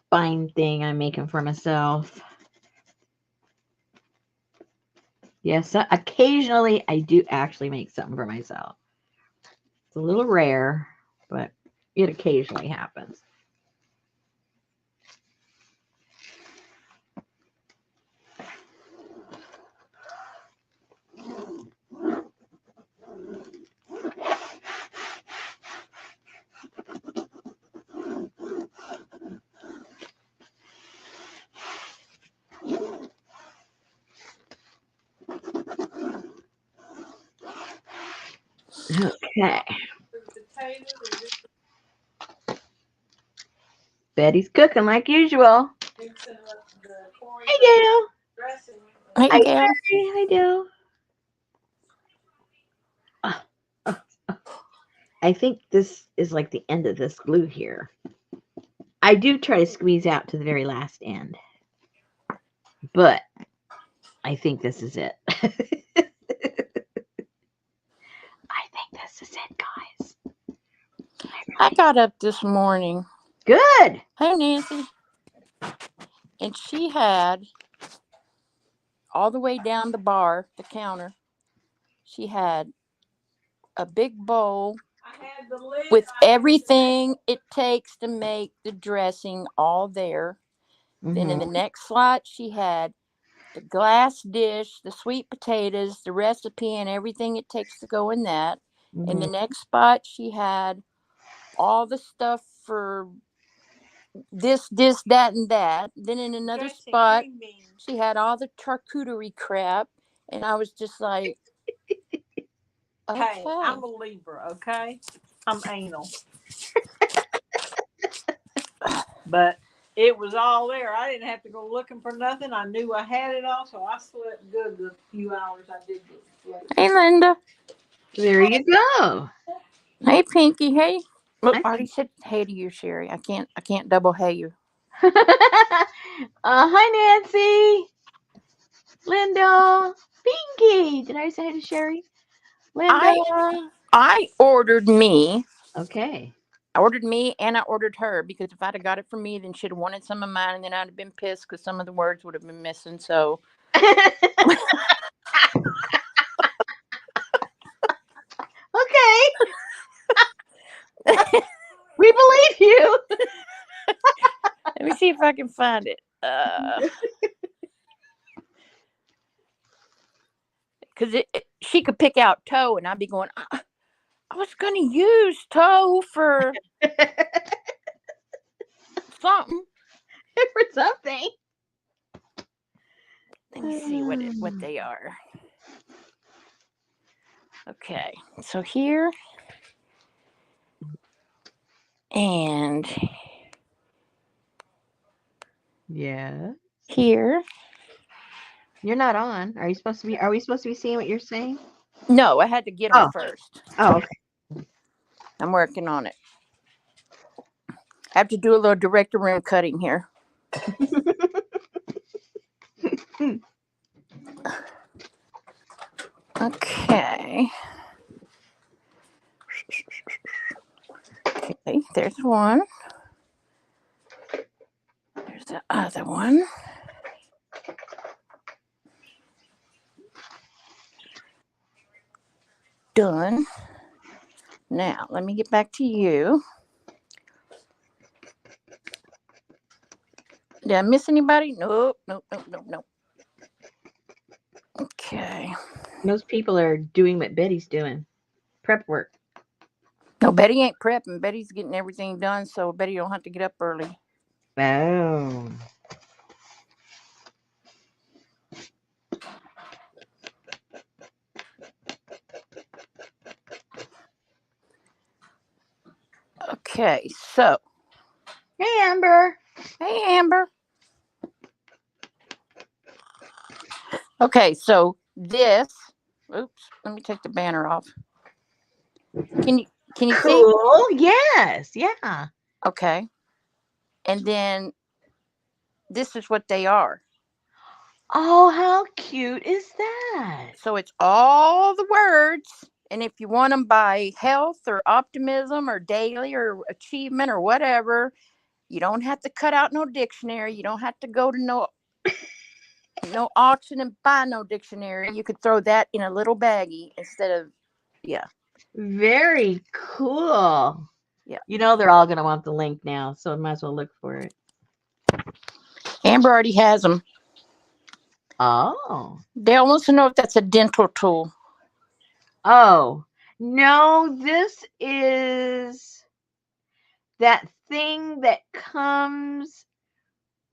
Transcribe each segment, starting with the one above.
fine thing I'm making for myself. Yes, occasionally I do actually make something for myself. It's a little rare, but it occasionally happens. Okay. Betty's cooking like usual. Hey, Gail. Hey, Hi, Gail. Sherry. Hi, Gail. Oh, oh, oh. I think this is like the end of this glue here. I do try to squeeze out to the very last end, but I think this is it. I think this is it, guys. I got up this morning. Good. Hey, Nancy. And she had all the way down the bar, the counter, she had a big bowl with everything it takes to make the dressing all there. Then in the next slot, she had the glass dish, the sweet potatoes, the recipe, and everything it takes to go in that. In the next spot, she had all the stuff for this, that, and that. Then in another spot, she had all the charcuterie crap. And I was just like, okay. Hey, I'm a Libra, okay? I'm anal. But it was all there. I didn't have to go looking for nothing. I knew I had it all, so I slept good the few hours I did get sleep. Hey, Linda. There you go. Hey, Pinky. Hey. Look, I I already said hey to you, Sherry. I can't double hey you. Hi, Nancy. Linda. Pinky. Did I say hi to Sherry? Linda. I ordered me. Okay. I ordered me and I ordered her because if I'd have got it from me, then she'd have wanted some of mine, and then I'd have been pissed because some of the words would have been missing. So Okay. We believe you. let me see if I can find it. Because she could pick out toe, and I'd be going, I was going to use toe for something. For something. Let me see what they are. Okay, so here and Yeah. here. You're not on. Are you supposed to be? Are we supposed to be seeing what you're saying? No, I had to get them first. Oh, okay. I'm working on it. I have to do a little director room cutting here. Okay. Okay, there's one. There's the other one. Done. Now, let me get back to you. Did I miss anybody? Nope. Okay. Most people are doing what Betty's doing. Prep work. No, Betty ain't prepping. Betty's getting everything done, so Betty don't have to get up early. Oh. Okay, so. Hey, Amber. Hey, Amber. Okay, so this. Oops, let me take the banner off. Can you see? Cool. Yes. Yeah. Okay. And then this is what they are. Oh, how cute is that? So it's all the words. And if you want them by health or optimism or daily or achievement or whatever, You don't have to cut out no dictionary. You don't have to go to no auction and buy no dictionary. You could throw that in a little baggie instead of, yeah. Very cool. Yeah. You know they're all going to want the link now, so I might as well look for it. Amber already has them. Oh. Dale wants to know if that's a dental tool. Oh. No, this is that thing that comes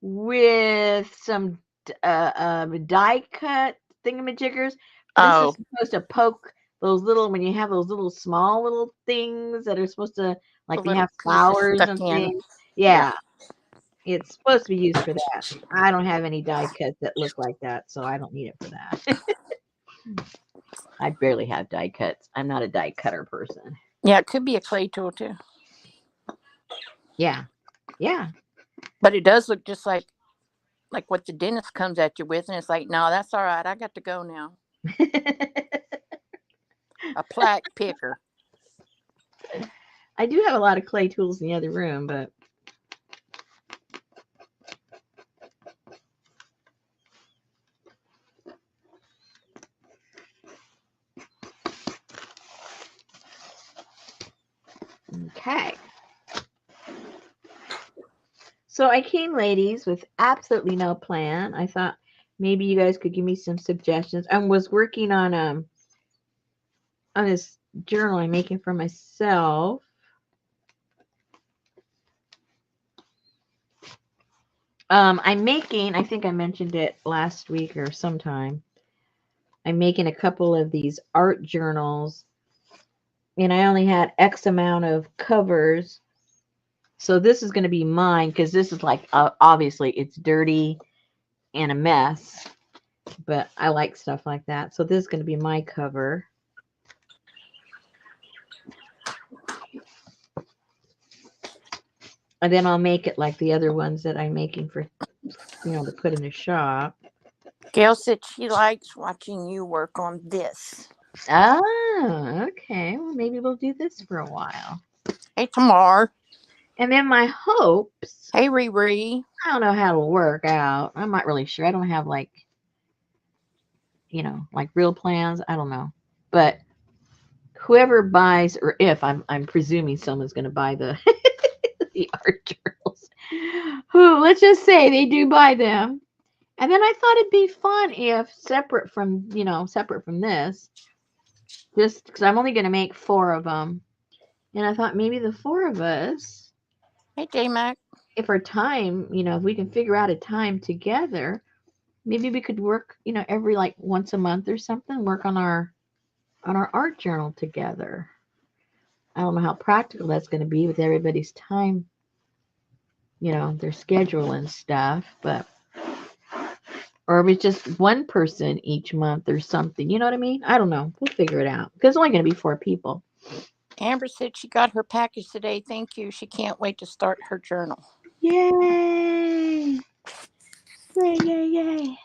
with some die cut thingamajiggers. This is Oh, supposed to poke those little, when you have those little small little things that are supposed to, the like you little have pieces flowers stuck and in. things. Yeah. Yeah, it's supposed to be used for that. I don't have any die cuts that look like that, so I don't need it for that. I barely have die cuts. I'm not a die cutter person. Yeah, it could be a clay tool too. Yeah. Yeah. But it does look just like what the dentist comes at you with, and it's like, no, that's all right. I got to go now. A plaque picker. I do have a lot of clay tools in the other room, but okay. So I came, ladies, with absolutely no plan. I thought maybe you guys could give me some suggestions. I was working on this journal I'm making for myself. I'm making, I think I mentioned it last week or sometime. I'm making a couple of these art journals, and I only had X amount of covers. So this is going to be mine because this is like, obviously it's dirty and a mess, but I like stuff like that. So this is going to be my cover. And then I'll make it like the other ones that I'm making for, to put in the shop. Gail said she likes watching you work on this. Oh, okay. Well, maybe we'll do this for a while. Hey, Tamar. And then my hopes. Hey, Riri. I don't know how it'll work out. I'm not really sure. I don't have like real plans. I don't know. But whoever buys, or if I'm presuming someone's going to buy the the art journals. Who, let's just say they do buy them. And then I thought it'd be fun if separate from this, just because I'm only going to make 4 of them. And I thought maybe the 4 of us, Hey, J-Mac. if our time, if we can figure out a time together, maybe we could work, every like once a month or something, work on our art journal together. I don't know how practical that's going to be with everybody's time, their schedule and stuff, but or if it's just one person each month or something, you know what I mean? I don't know. We'll figure it out. Because it's only going to be 4 people. Amber said she got her package today. Thank you. She can't wait to start her journal. Yay! Yay, yay, yay.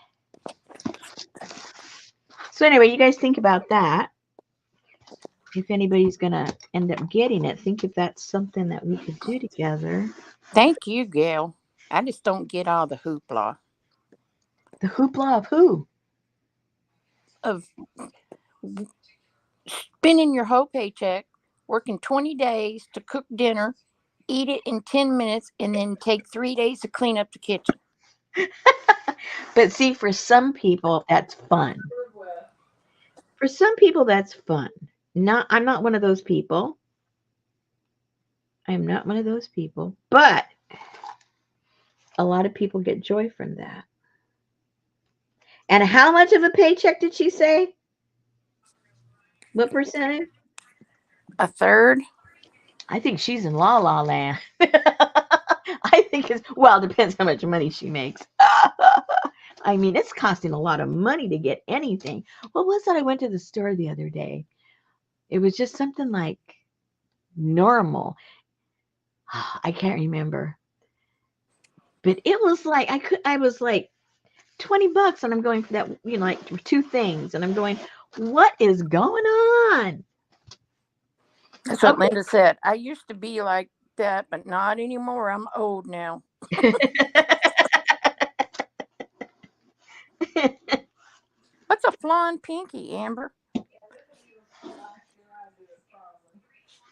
So anyway, you guys think about that. If anybody's going to end up getting it, think if that's something that we could do together. Thank you, Gail. I just don't get all the hoopla. The hoopla of who? Of spending your whole paycheck, working 20 days to cook dinner, eat it in 10 minutes, and then take 3 days to clean up the kitchen. But see, for some people, that's fun. For some people, that's fun. I'm not one of those people. I'm not one of those people. But a lot of people get joy from that. And how much of a paycheck did she say? What percentage? A third? I think she's in la la land. I think depends how much money she makes. I mean, it's costing a lot of money to get anything. What was that? I went to the store the other day. It was just something like normal. I can't remember. But it was like I was like $20 and I'm going for that, like 2 things. And I'm going, what is going on? That's what Okay. Linda said. I used to be like that, but not anymore. I'm old now. What's a flan pinky, Amber?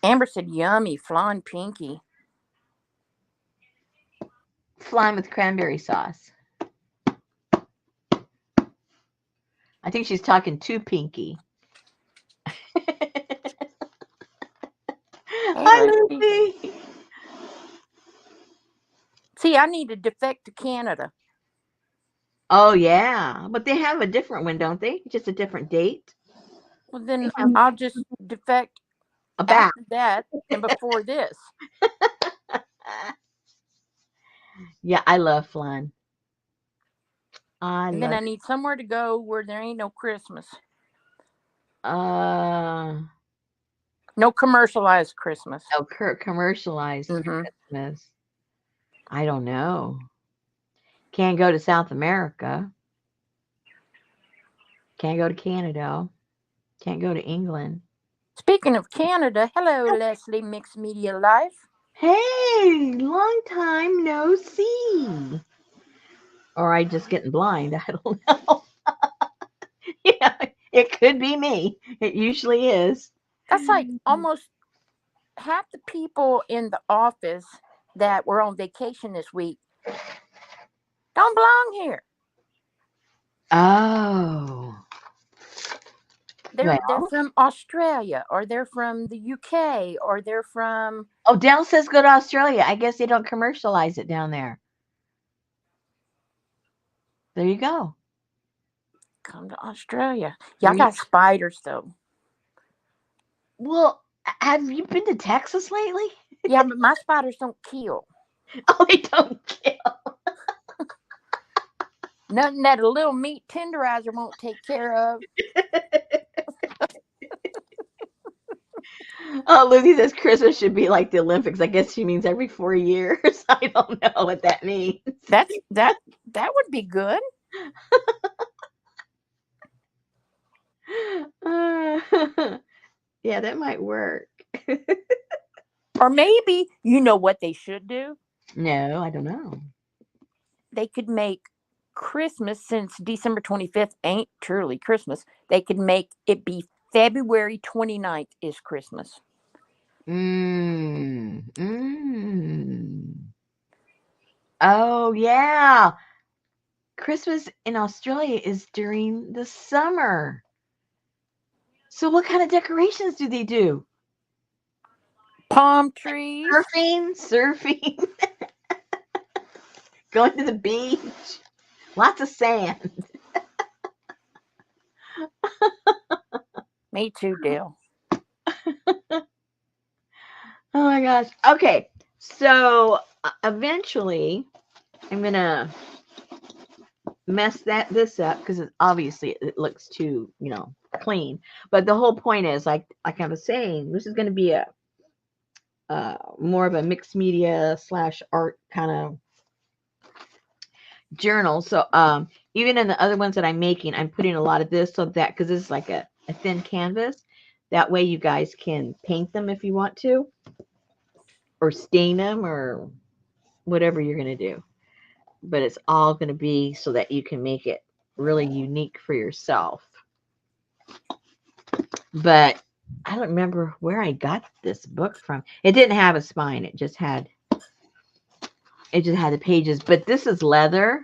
Amber said, "Yummy flan pinky." Flan with cranberry sauce. I think she's talking to Pinky. Hey, Hi, Lucy. Lucy. See, I need to defect to Canada. Oh yeah, but they have a different one, don't they? Just a different date. Well, They then have I'll just defect a back. after that and before this. Yeah, I love flan. I And then love I need somewhere to go where there ain't no Christmas. uh No commercialized Christmas. no commercialized Mm-hmm. Christmas. I don't know. Can't go to South America. Can't go to Canada. Can't go to England. Speaking of Canada, hello, Leslie, Mixed Media Life. Hey, long time no see. Or I just getting blind. I don't know. Yeah, it could be me. It usually is. That's like almost half the people in the office that were on vacation this week don't belong here. Oh. They're Well. from Australia, or they're from the UK, or they're from Oh, Dell says go to Australia. I guess they don't commercialize it down there. There you go. come to Australia. There Y'all you got spiders though. Well, have you been to Texas lately? Yeah, but my spiders don't kill. Oh, they don't kill. Nothing that a little meat tenderizer won't take care of. Oh, Lucy says Christmas should be like the Olympics. I guess she means every 4 years. I don't know what that means. That would be good. Yeah, that might work. Or maybe you know what they should do? No, I don't know. They could make Christmas, since December 25th ain't truly Christmas, they could make it be February 29th is Christmas. Mm. Oh, yeah. Christmas in Australia is during the summer. So what kind of decorations do they do? Palm trees. Surfing, going to the beach, lots of sand. Me too, Dale. Oh my gosh. Okay, so eventually I'm gonna mess this up because obviously it looks too clean. But the whole point is like I was saying, this is gonna be a more of a mixed media / art kind of journal. So even in the other ones that I'm making, I'm putting a lot of this so that because this is like a thin canvas. That way you guys can paint them if you want to, or stain them, or whatever you're going to do. But it's all going to be so that you can make it really unique for yourself. But I don't remember where I got this book from. It didn't have a spine. It just had the pages. But this is leather,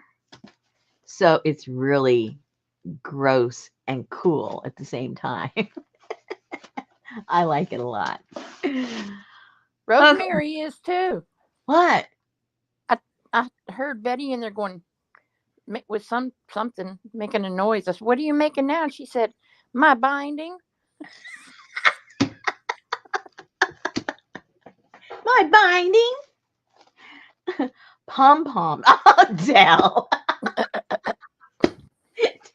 so it's really gross and cool at the same time. I like it a lot. Okay. Rosemary is too. What? I heard Betty in there going with something making a noise. I said, "What are you making now?" And she said, "My binding." My binding? Pom pom. Oh, Dell.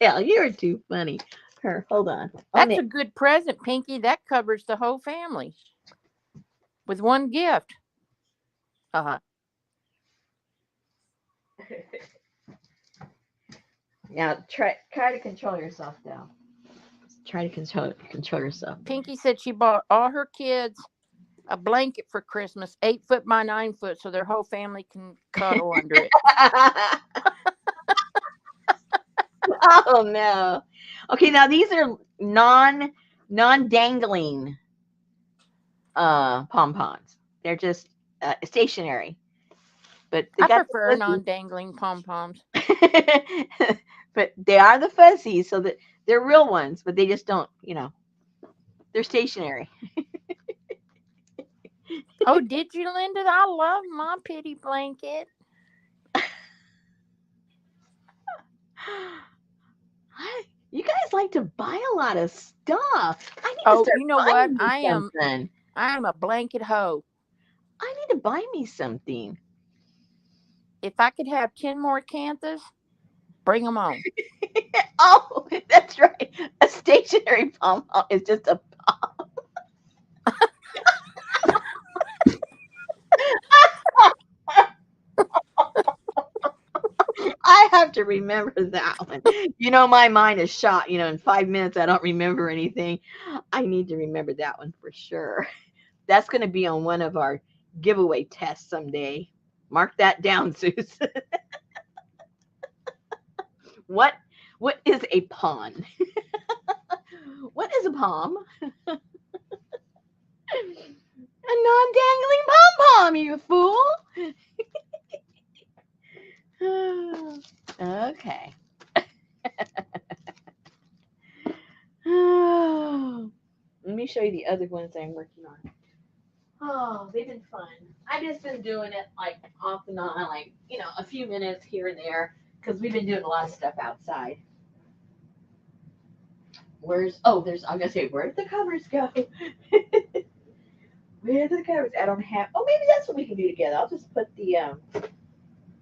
Dell, you're too funny. Here, hold on. That's a good present, Pinky. That covers the whole family with one gift. Uh-huh. Now try to control yourself, Dell. Try to control yourself. Pinky said she bought all her kids a blanket for Christmas, 8 foot by 9 foot, so their whole family can cuddle under it. Oh no. Okay, now these are non-dangling pom-poms. They're just stationary. But they I got prefer non-dangling pom poms. the but they are the fuzzies, so that they're real ones, but they just don't, they're stationary. Oh, did you, Linda? I love my pity blanket. You guys like to buy a lot of stuff. I need to Oh, start you know what? buying me something. I am a blanket hoe. I need to buy me something. If I could have 10 more canthas, bring them on. Oh, that's right. A stationary pom pom is just a. I have to remember that one. My mind is shot. In 5 minutes, I don't remember anything. I need to remember that one for sure. That's going to be on one of our giveaway tests someday. Mark that down, Suze. What is a pawn? What is a palm? A non-dangling pom-pom, you fool. Okay. Let me show you the other ones I'm working on. Oh, they've been fun. I've just been doing it like off and on, like, a few minutes here and there, because we've been doing a lot of stuff outside. I'm gonna say, where did the covers go? Where did the covers? I don't have, maybe that's what we can do together. I'll just put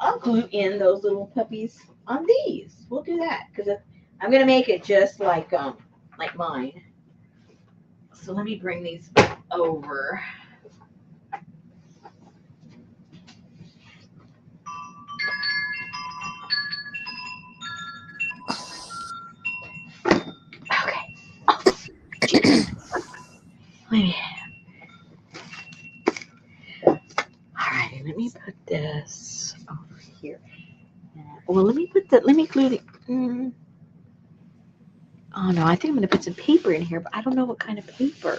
I'll glue in those little puppies on these. We'll do that, because I'm gonna make it just like mine. So let me bring these over. Okay. Maybe. All right, let me put this over here. Well, let me glue the. Oh no, I think I'm gonna put some paper in here, but I don't know what kind of paper.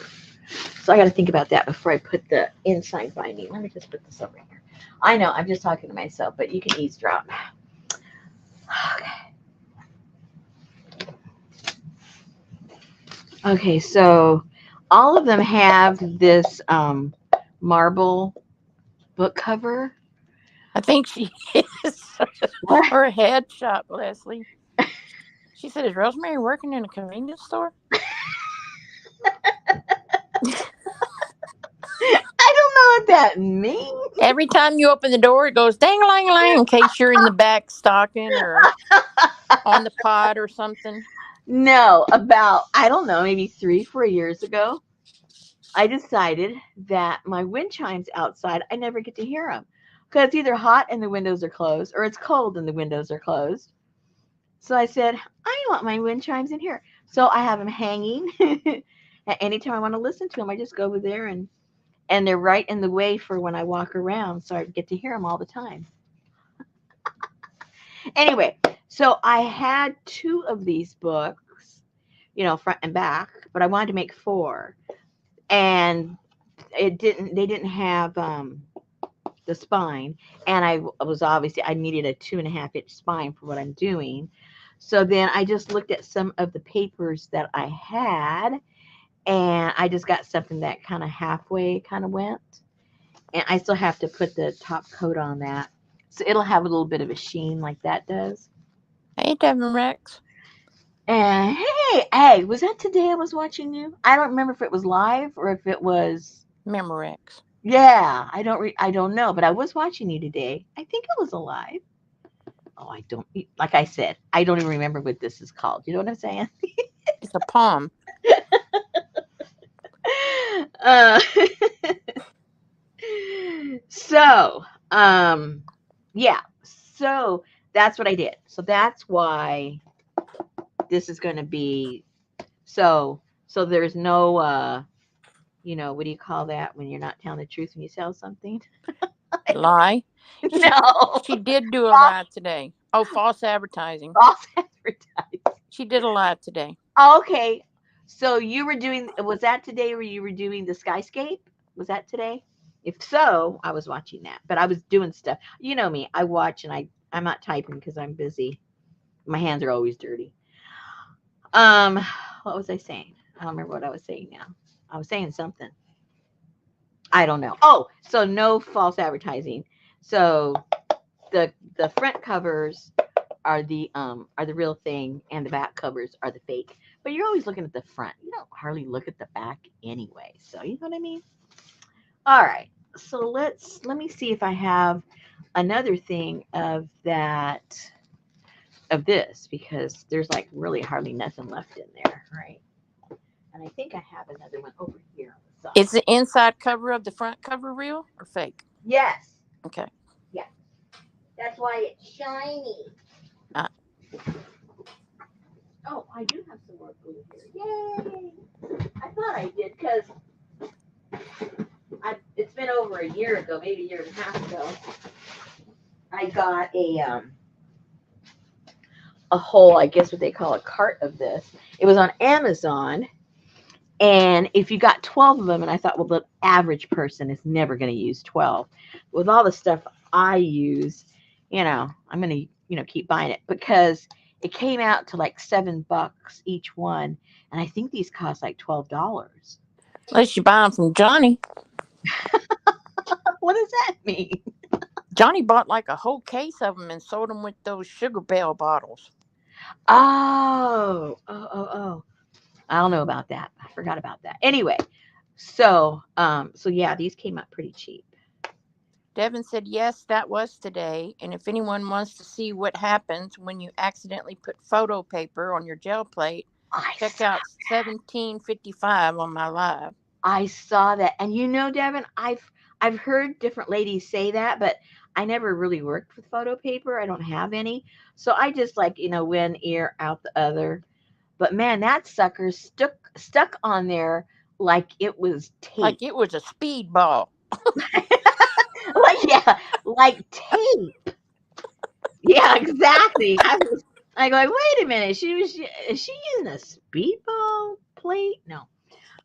So I got to think about that before I put the inside binding. Let me just put this over here. I know I'm just talking to myself, but you can eavesdrop. Okay, so all of them have this marble book cover. I think she is. What? Her head shop, Leslie. She said, "Is Rosemary working in a convenience store?" I don't know what that means. Every time you open the door, it goes dang lang lang in case you're in the back stocking or on the pod or something. No, I don't know, maybe 3-4 years ago, I decided that my wind chimes outside, I never get to hear them because it's either hot and the windows are closed or it's cold and the windows are closed. So I said, I want my wind chimes in here. So I have them hanging. Anytime I want to listen to them, I just go over there and they're right in the way for when I walk around, so I get to hear them all the time. Anyway, so I had 2 of these books, front and back, but I wanted to make 4, and they didn't have the spine, and I needed a 2.5-inch spine for what I'm doing. So then I just looked at some of the papers that I had, and I just got something that kind of halfway kind of went. And I still have to put the top coat on that. So it'll have a little bit of a sheen like that does. Hey, Devin Rex. And hey, was that today I was watching you? I don't remember if it was live or if it was Memorex. Yeah, I don't know, but I was watching you today. I think it was alive. Oh, I don't, like I said, I don't even remember what this is called. You know what I'm saying? It's a palm. uh, so, yeah, so that's what I did. So that's why this is going to be, so there's no, what do you call that when you're not telling the truth when you sell something? Lie. She No. she did do a live today. Oh, false advertising. False advertising. She did a live today. Okay. So you were doing, was that today where you were doing the skyscape? Was that today? If so, I was watching that. But I was doing stuff. You know me. I watch and I'm not typing because I'm busy. My hands are always dirty. Um, what was I saying? I don't remember what I was saying now. I was saying something. I don't know. Oh, so no false advertising. So the front covers are the real thing and the back covers are the fake. But you're always looking at the front. You don't hardly look at the back anyway. So you know what I mean? All right. So let me see if I have another thing of this because there's like really hardly nothing left in there, right? And I think I have another one over here on the side. Is the inside cover of the front cover real or fake? Yes. Okay. Yeah. That's why it's shiny. Uh, Oh, I do have some more glue here. Yay! I thought I did because it's been over a year ago, maybe a year and a half ago. I got a whole, I guess what they call a cart of this. It was on Amazon, and if you got 12 of them, and I thought, well, the average person is never going to use 12. With all the stuff I use, I'm going to, keep buying it because it came out to like $7 each one, and I think these cost like $12. unless you buy them from Johnny. What does that mean? Johnny bought like a whole case of them and sold them with those Sugar Bell bottles. Oh. I don't know about that. I forgot about that. Anyway, so yeah, these came out pretty cheap. Devin said, yes, that was today. And if anyone wants to see what happens when you accidentally put photo paper on your gel plate, check out 1755 on my live. I saw that. And Devin, I've heard different ladies say that, but I never really worked with photo paper. I don't have any. So I just like, one ear out the other. But man, that sucker stuck on there like it was tape. Like it was a speedball. like tape. Yeah, exactly. I go, wait a minute. Is she using a speedball plate? No.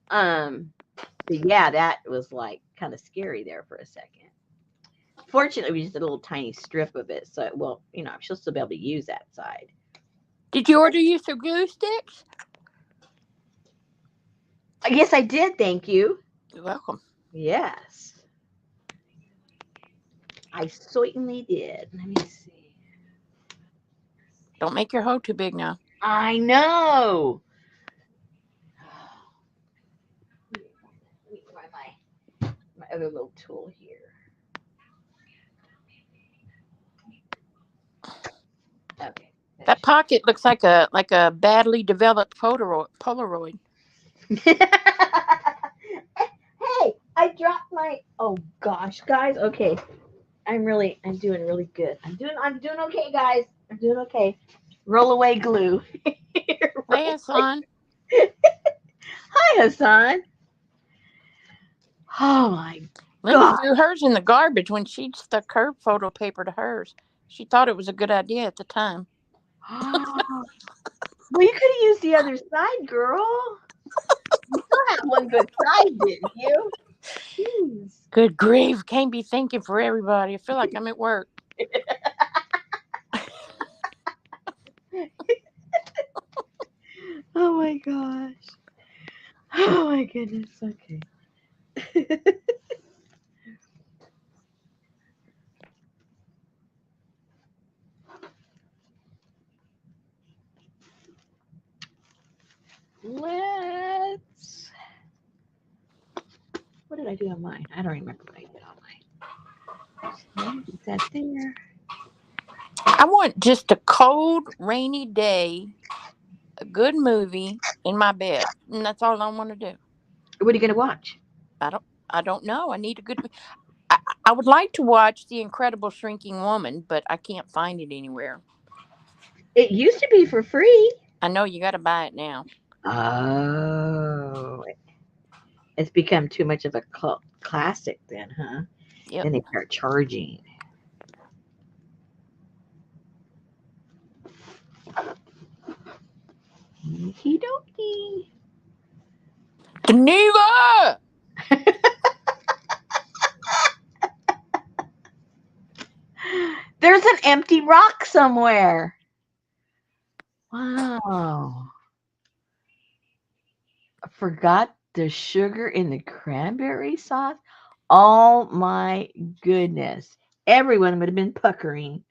But yeah, that was like kind of scary there for a second. Fortunately, we just did a little tiny strip of it, so she'll still be able to use that side. Did you order you some glue sticks? Yes, I did. Thank you. You're welcome. Yes, I certainly did. Let me see. Don't make your hole too big now. I know. Let me try my other little tool here. Okay. That pocket looks like a badly developed Polaroid. Hey, I dropped my. Oh gosh, guys. Okay, I'm doing really good. I'm doing okay, guys. I'm doing okay. Roll away glue. Hey, Hassan. Hi, Hassan. Oh my Linda god. threw hers in the garbage when she stuck her photo paper to hers. She thought it was a good idea at the time. Well, you could have used the other side, girl. You still have one good side, didn't you? Jeez. Good grief. Can't be thinking for everybody. I feel like I'm at work. Oh my gosh. Oh my goodness. Okay. Let's. What did I do on mine? I don't remember what I did on mine. Is that there? I want just a cold, rainy day, a good movie in my bed. And that's all I want to do. What are you gonna watch? I don't know. I need a good I would like to watch The Incredible Shrinking Woman, but I can't find it anywhere. It used to be for free. I know you got to buy it now. Oh, It's become too much of a cult classic then, huh? Yep. Then they start charging. Okie dokie. Geneva! There's an empty rock somewhere. Wow. I forgot the sugar in the cranberry sauce. Oh my goodness. Everyone would have been puckering.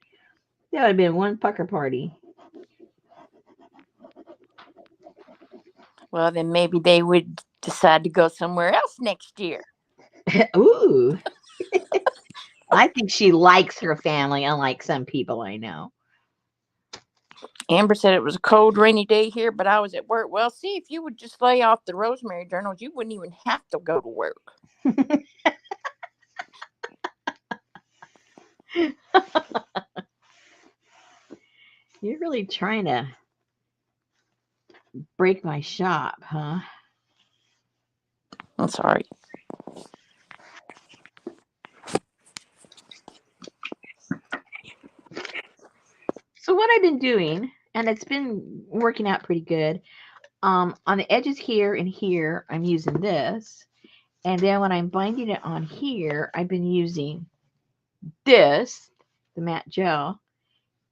That would have been one pucker party. Well, then maybe they would decide to go somewhere else next year. Ooh. I think she likes her family, unlike some people I know. Amber said it was a cold, rainy day here, but I was at work. Well, see, if you would just lay off the rosemary journals, you wouldn't even have to go to work. You're really trying to break my shop, huh? I'm sorry. So what I've been doing, and it's been working out pretty good. On the edges here and here, I'm using this, and then when I'm binding it on here, I've been using this, the matte gel,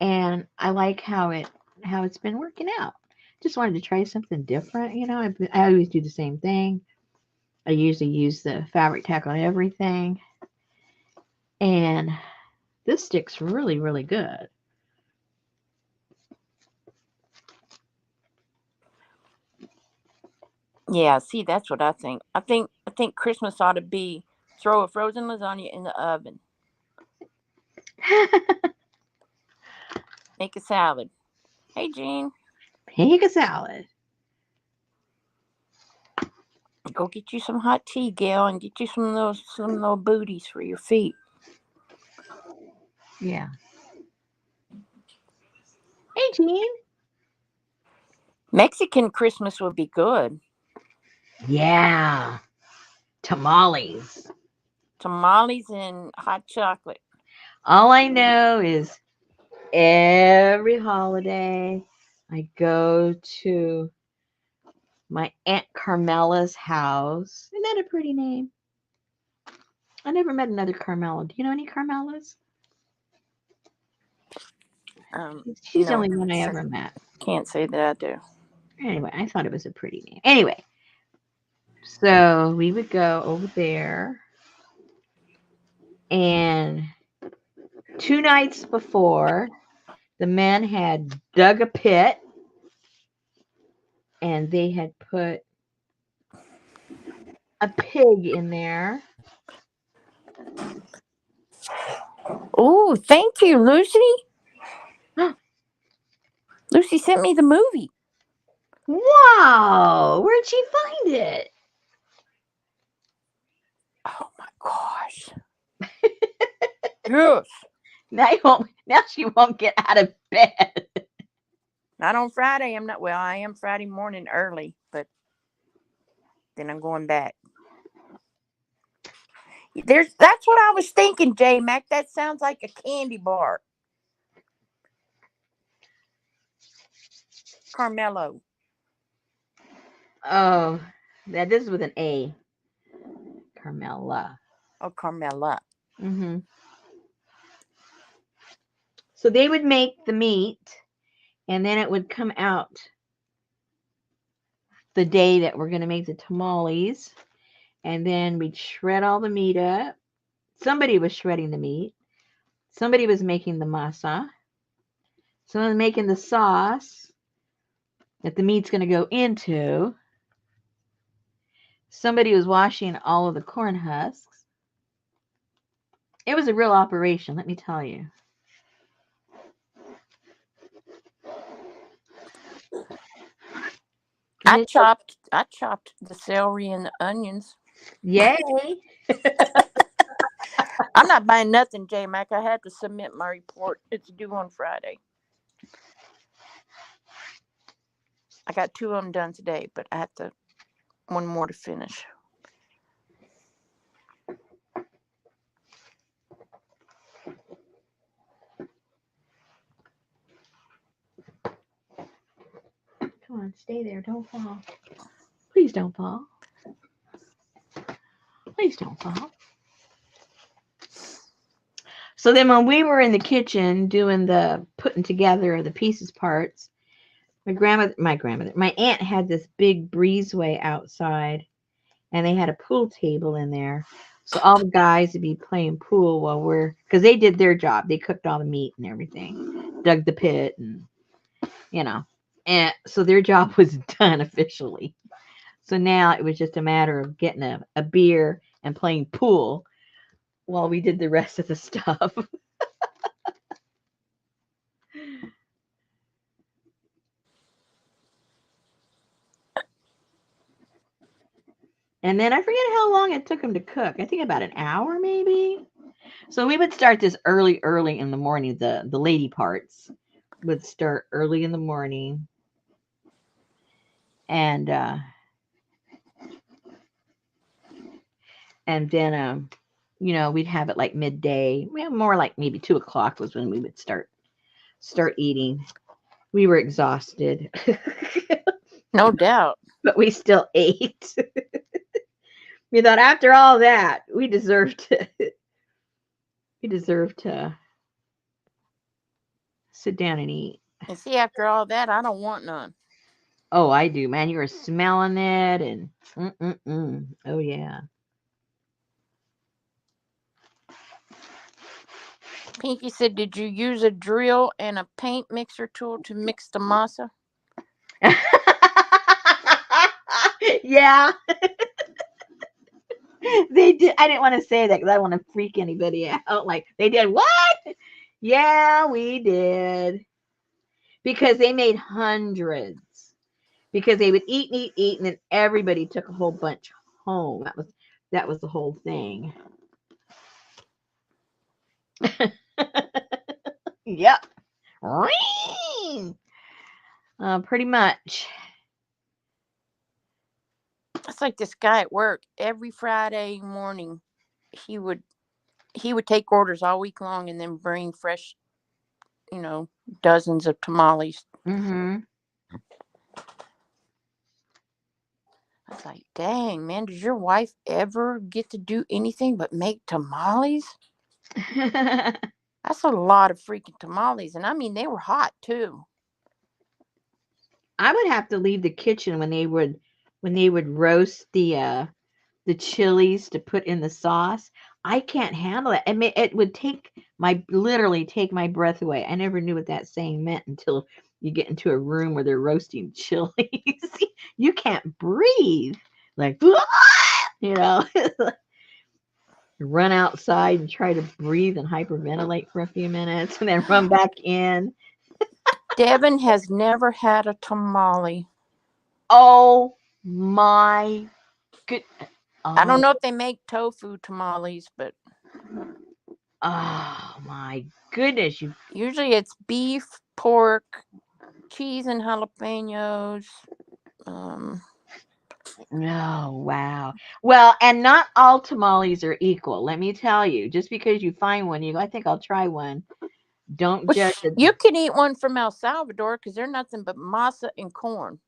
and I like how it's been working out. Just wanted to try something different, you know. I always do the same thing. I usually use the fabric tack on everything, and this sticks really, really good. Yeah, see, that's what I think. I think Christmas ought to be throw a frozen lasagna in the oven, make a salad. Hey, Jean, Pancake salad. go get you some hot tea, Gail, and get you some of those booties for your feet. Yeah. Hey, Jean. Mexican Christmas would be good. Yeah. Tamales. Tamales and hot chocolate. All I know is every holiday I go to my Aunt Carmela's house. Isn't that a pretty name? I never met another Carmela. Do you know any Carmelas? She's the No, only one I ever met. can't say that I do. Anyway, I thought it was a pretty name. Anyway, so we would go over there, and 2 nights before, the men had dug a pit and they had put a pig in there. Oh, thank you, Lucy. Lucy sent me the movie. Wow, where'd she find it? Oh my gosh. Yes. Now she won't get out of bed. Not on Friday. I'm not. Well, I am Friday morning early, but then I'm going back. That's what I was thinking, J Mac. That sounds like a candy bar. Carmelo. Oh, that is with an A. Carmela. Oh, Carmela. Hmm. So they would make the meat, and then it would come out the day that we're going to make the tamales. And then we'd shred all the meat up. Somebody was shredding the meat. Somebody was making the masa. Someone was making the sauce that the meat's going to go into. Somebody was washing all of the corn husks. It was a real operation, let me tell you. I chopped the celery and the onions. Yay! I'm not buying nothing, J Mac. I had to submit my report. It's due on Friday. I got 2 of them done today, but I have one more to finish. on, stay there. Don't fall. Please don't fall. Please don't fall. So then when we were in the kitchen doing the putting together of the pieces parts, my aunt had this big breezeway outside, and they had a pool table in there. So all the guys would be playing pool because they did their job. They cooked all the meat and everything, dug the pit, and you know, and so their job was done officially. So now it was just a matter of getting a beer and playing pool while we did the rest of the stuff. And then I forget how long it took them to cook. I think about an hour maybe. So we would start this early in the morning. The lady parts would start early in the morning, and then we'd have it like midday, more like maybe 2 o'clock was when we would start eating. We were exhausted, No doubt. but we still ate. We thought after all that, we deserved to sit down and eat. And see, after all that, I don't want none. Oh, I do, man. You were smelling it and oh yeah. Pinky said, did you use a drill and a paint mixer tool to mix the masa? Yeah. They did. I didn't want to say that because I don't want to freak anybody out. Like, they did what? Yeah, we did. Because they made hundreds. Because they would eat, and then everybody took a whole bunch home. That was the whole thing. Yep. Pretty much. It's like this guy at work. Every Friday morning, he would take orders all week long and then bring fresh, dozens of tamales. Mm-hmm. I was like, dang, man, did your wife ever get to do anything but make tamales? That's a lot of freaking tamales. And I mean, they were hot too. I would have to leave the kitchen when they would roast the chilies to put in the sauce. I can't handle it. I mean, it would literally take my breath away. I never knew what that saying meant until you get into a room where they're roasting chilies. You can't breathe. Like, run outside and try to breathe and hyperventilate for a few minutes and then run back in. Devin has never had a tamale. Oh my good. I don't know if they make tofu tamales, but oh my goodness, usually it's beef, pork, cheese, and jalapenos. Oh, wow. Well, and not all tamales are equal. Let me tell you, just because you find one, you go, I think I'll try one. Don't judge it. You can eat one from El Salvador because they're nothing but masa and corn.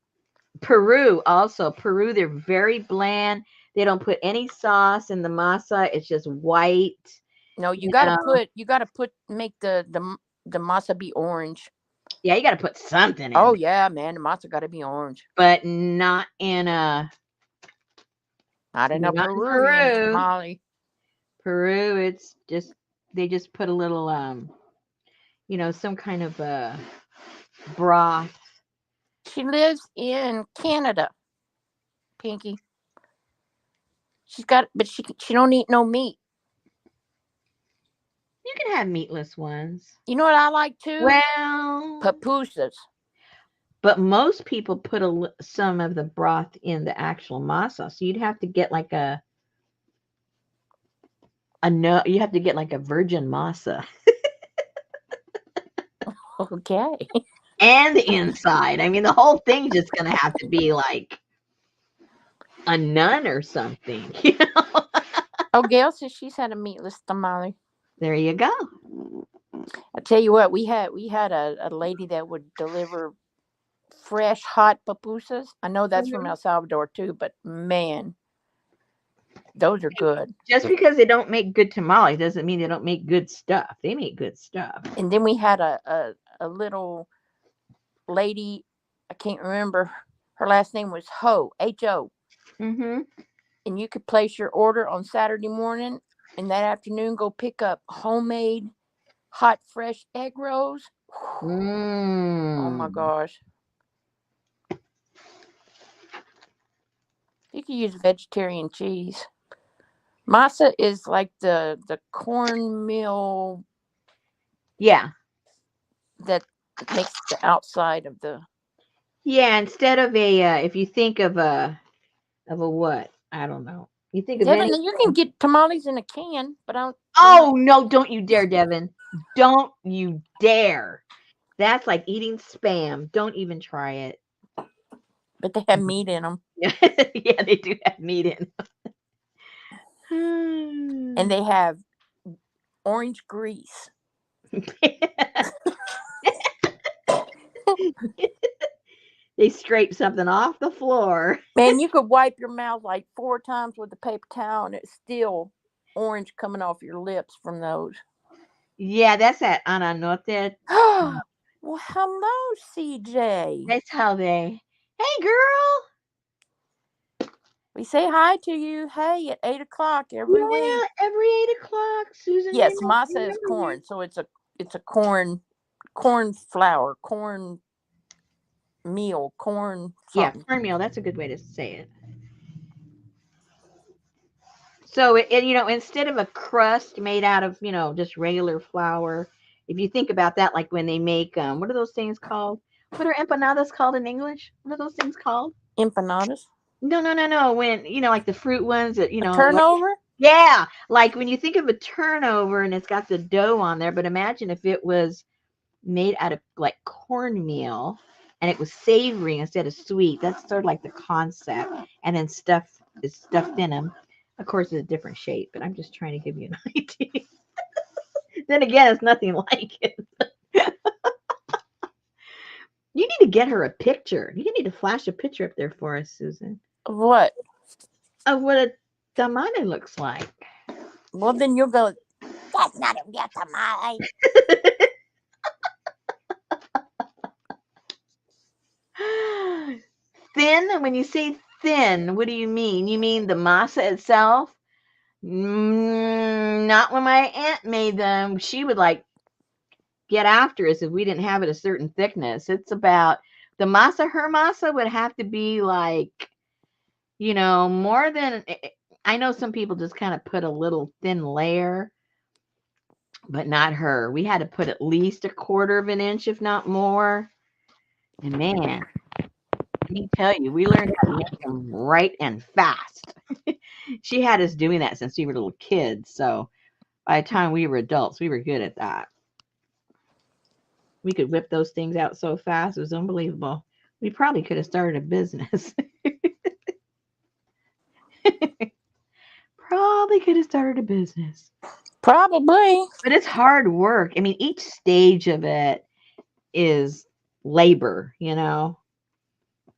Peru also. Peru, they're very bland. They don't put any sauce in the masa. It's just white. No, you gotta make the masa be orange. Yeah, you gotta put something in. Oh yeah, man, the masa gotta be orange. But not in a Peruvian tamale. Peru, it's just they just put a little some kind of broth. She lives in Canada, Pinky. But she don't eat no meat. You can have meatless ones. You know what I like too? Well, pupusas. But most people put some of the broth in the actual masa, so you'd have to get like you have to get like a virgin masa. Okay. And the inside. I mean, the whole thing's just gonna have to be like a nun or something, Oh, Gail says she's had a meatless tamale. There you go. I tell you what, we had a lady that would deliver fresh hot pupusas. I know that's from Mhm. El Salvador too, but man, those are good. Just because they don't make good tamales doesn't mean they don't make good stuff. They make good stuff. And then we had a little lady, I can't remember her last name was Ho. Mm-hmm. And you could place your order on Saturday morning and that afternoon go pick up homemade hot fresh egg rolls. Oh my Mm. gosh. You can use vegetarian cheese. Masa is like the cornmeal Yeah. that makes the outside of the. Yeah. Instead of if you think of a what? I don't know. You think of Devin, any. you can get tamales in a can, but they're not. Oh no! Don't you dare, Devin! Don't you dare! That's like eating spam. Don't even try it. But they have meat in them, Yeah, yeah, they do have meat in. and 'Em. they have orange grease. They scrape something off the floor. Man, you could wipe your mouth like 4 times with a paper towel, and it's still orange coming off your lips from those. Yeah, that's that ananote. Well, hello, CJ. That's how they. Hey, girl. We say hi to you. Hey, at 8 o'clock every week. Yeah, every 8 o'clock, Susan. Yes, masa is Remember you. corn, so it's a corn flour, corn meal, corn Yeah, something. cornmeal. That's a good way to say it. So, instead of a crust made out of, just regular flour, if you think about that, like when they make, what are those things called? What are empanadas called in English? What are those things called? Empanadas. No, no, no, no. When, like the fruit ones that, A like, turnover. yeah, like when you think of a turnover and it's got the dough on there, but imagine if it was made out of like cornmeal and it was savory instead of sweet. That's sort of like the concept. And then stuff is stuffed in them. Of course, it's a different shape, but I'm just trying to give you an idea. Then again, it's nothing like it. You need to get her a picture. You need to flash a picture up there for us, Susan, What? of what a tamale looks like. Well, then you'll go. That's not a real tamale. Thin? When you say thin, what do you mean? You mean the masa itself? Not when my aunt made them. She would like get after us if we didn't have it a certain thickness. It's about the masa. Her masa would have to be like, more than. I know some people just kind of put a little thin layer, but not her. We had to put at least a quarter of an inch, if not more. And man, let me tell you, we learned how to make them right and fast. She had us doing that since we were little kids. So by the time we were adults, we were good at that. We could whip those things out so fast. It was unbelievable. We probably could have started a business. Probably could have started a business. Probably. But it's hard work. I mean, each stage of it is labor,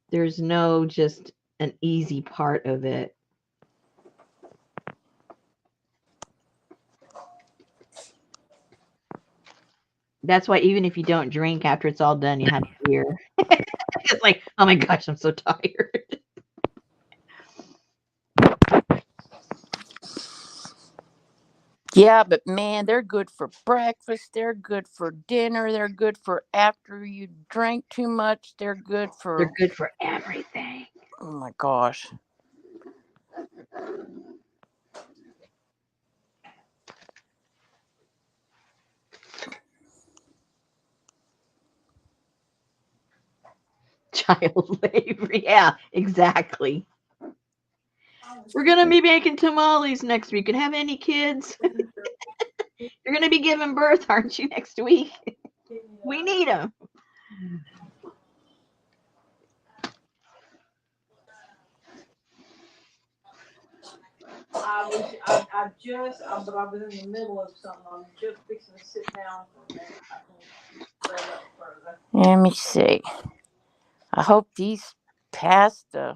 There's no just an easy part of it. That's why even if you don't drink after it's all done, you have beer. It's like, oh my gosh, I'm so tired. Yeah, but man, they're good for breakfast. They're good for dinner. They're good for after you drink too much. They're good They're for. good for everything. Oh my gosh. Child labor. Yeah, exactly. We're gonna be making tamales next week. And have any kids? You're gonna be giving birth, aren't you, next week? We need them. But I was in the middle of something. I'm just fixing to sit down for a minute. I can say that further. Let me see. I hope these pass the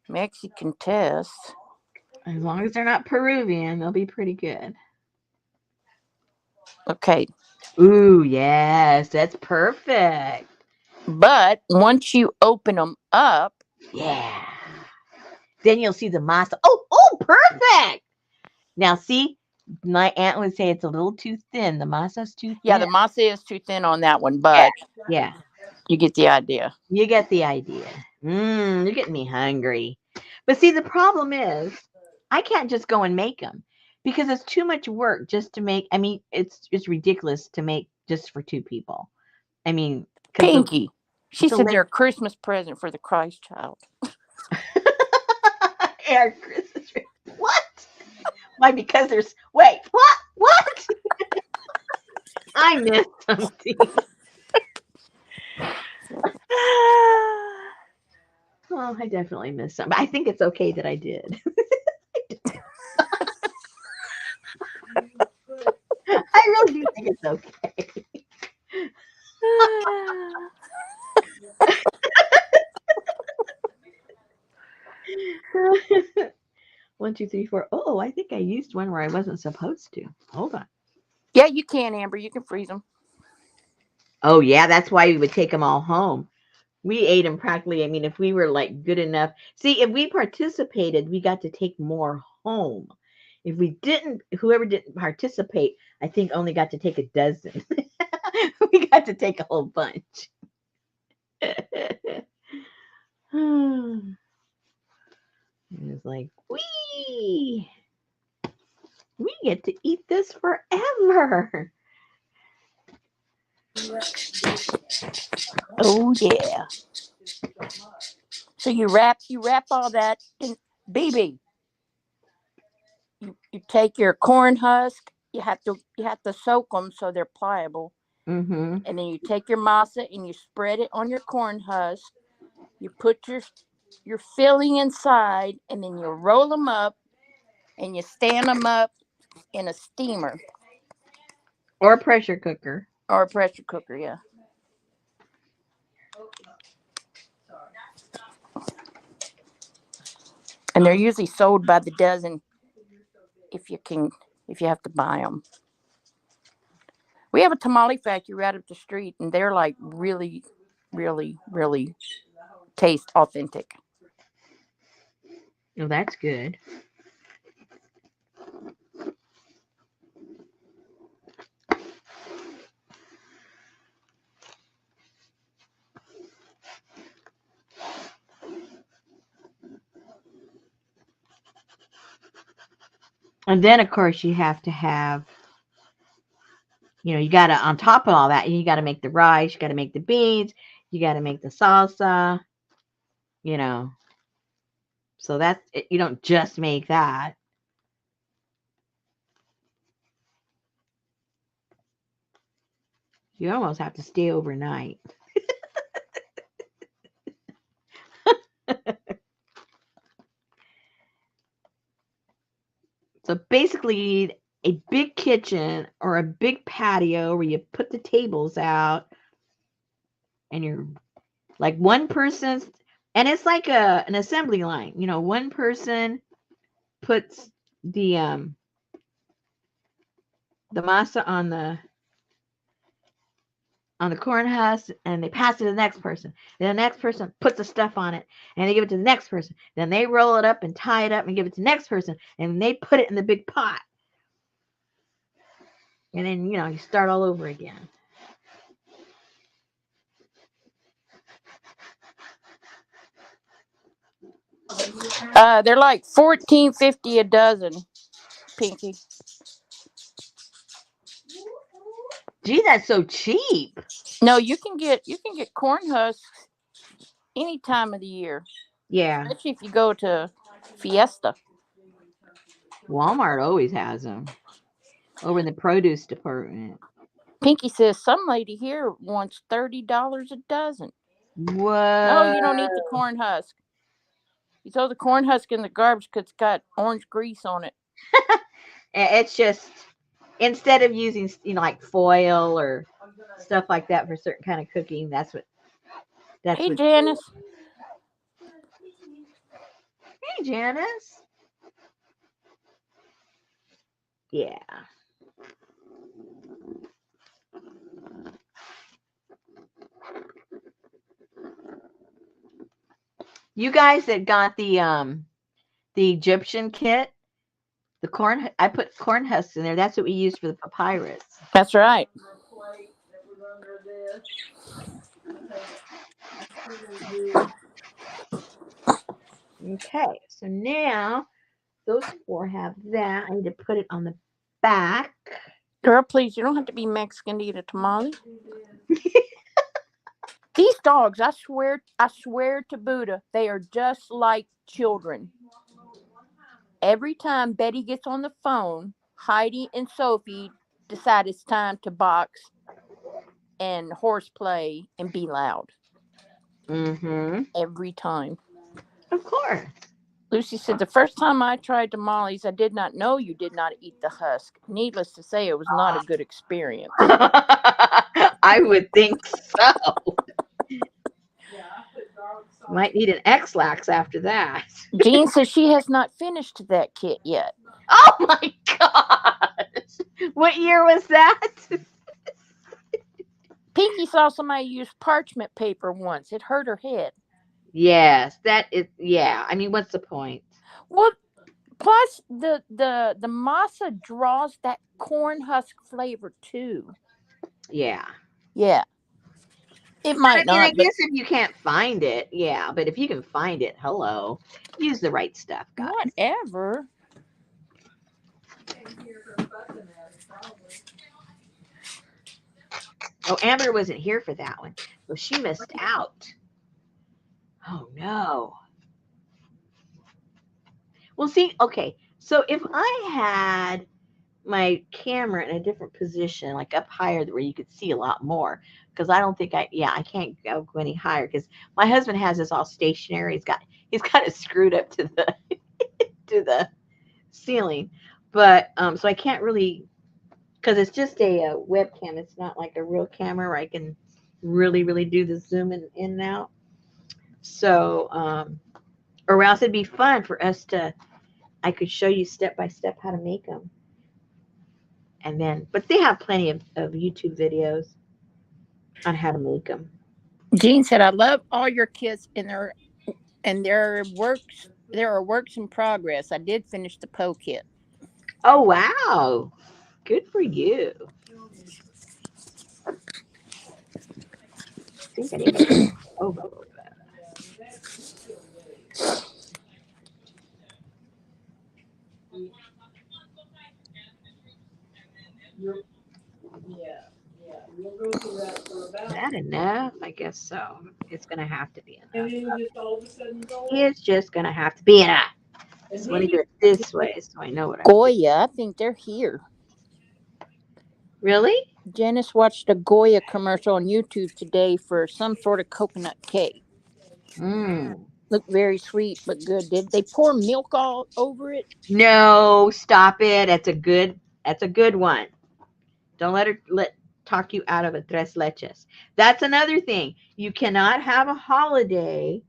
Mexican test. As long as they're not Peruvian, they'll be pretty good. Okay. Ooh, yes, that's perfect. But once you open them up, Yeah. Then you'll see the masa. Oh, perfect. Now, see, my aunt would say it's a little too thin. The masa's too yeah, thin. the masa is too thin on that one, Yeah, but yeah. you get the idea. You get the idea. You're getting me hungry. But see, the problem is, I can't just go and make them because it's too much work just to make. I mean, it's ridiculous to make just for two people. I mean, because Pinky. She it's a said leg. they're a Christmas present for the Christ child. Air Christmas tree. What? Why? Because there's. Wait. What? What? I missed something. Oh, I definitely missed something. I think it's okay that I did. I really do think it's okay. 1, 2, 3, 4. Oh, I think I used one where I wasn't supposed to. Hold on. Yeah, you can, Amber. You can freeze them. Oh, yeah, that's why we would take them all home. We ate them practically. I mean, if we were like good enough. See, if we participated, we got to take more home. If we didn't, whoever didn't participate, I think only got to take a dozen. We got to take a whole bunch. It was like, we get to eat this forever. Oh yeah. So you wrap all that in BB. You take your corn husk. You have to soak them so they're pliable, Mm-hmm. and then you take your masa and you spread it on your corn husk. You put your filling inside, and then you roll them up and you stand them up in a steamer Or a pressure cooker. or a pressure cooker. Yeah, and they're usually sold by the dozen if you can if you have to buy them. We have a tamale factory right up the street, and they're like really, really, really taste authentic. Oh, that's good. And then, of course, you have to have, you got to, on top of all that, you got to make the rice, you got to make the beans, you got to make the salsa, you know. So that's, you don't just make that. You almost have to stay overnight. So basically, you need a big kitchen or a big patio where you put the tables out and you're like one person, and it's like an assembly line. One person puts the masa on the corn husk and they pass it to the next person. Then the next person puts the stuff on it and they give it to the next person. Then they roll it up and tie it up and give it to the next person and they put it in the big pot. And then, you start all over again. They're like $14.50 a dozen, Pinky. Gee, that's so cheap. No, you can get corn husks any time of the year, Yeah. especially if you go to Fiesta. Walmart always has them over in the produce department. Pinky says some lady here wants $30 a dozen. No, Whoa. you don't eat the corn husk. You throw the corn husk in the garbage because it's got orange grease on it. It's just, instead of using, like foil or stuff like that for certain kind of cooking, That's Hey, what. Janice. Hey, Janice. Yeah. You guys that got the Egyptian kit, the corn. I put corn husks in there. That's what we used for the papyrus. That's right. Plate that was under this. I think I did. Okay, so now those four have that. I need to put it on the back. Girl, please, you don't have to be Mexican to eat a tamale. These dogs, I swear to Buddha, they are just like children. Every time Betty gets on the phone, Heidi and Sophie decide it's time to box and horseplay and be loud. Mm-hmm. Every time. Of course. Lucy said, the first time I tried tamales, I did not know you did not eat the husk. Needless to say, it was not a good experience. I would think so. Yeah, I put garlic sauce. Might need an X-Lax after that. Jean says she has not finished that kit yet. Oh my gosh. What year was that? Pinky saw somebody use parchment paper once. It hurt her head. Yes, that is, yeah. I mean, what's the point? Well, plus the masa draws that corn husk flavor too. Yeah. Yeah. It I might mean, I not, but guess if you can't find it, yeah. But if you can find it, hello. Use the right stuff, guys. whatever. Can't hear her fussing at it, probably. Oh, Amber wasn't here for that one. Well, she missed out. Oh no. Well, see, okay. So if I had my camera in a different position, like up higher where you could see a lot more, because I don't think I can't go any higher because my husband has this all stationary. He's got it screwed up to the to the ceiling, but so I can't really because it's just a webcam. It's not like a real camera where I can really do the zoom in and out. So or else it'd be fun for us to. I could show you step by step how to make them. And then, but they have plenty of YouTube videos on how to make them. Jean said, I love all your kits and there are works in progress. I did finish the Poe kit. Oh, wow. Good for you. I think I need to. Oh, Yeah, we'll go through that for is about. that enough? I guess so. It's going to have to be And enough. then you just all of a sudden go. It's just going to have to be enough. And So then let me you do it this way so I know what I'm doing. Goya, I think they're here. Really? Janice watched a Goya commercial on YouTube today for some sort of coconut cake. Mm. Looked very sweet but good. Did they pour milk all over it? No, stop it. That's a good one. Don't let talk you out of a tres leches. That's another thing. You cannot have a holiday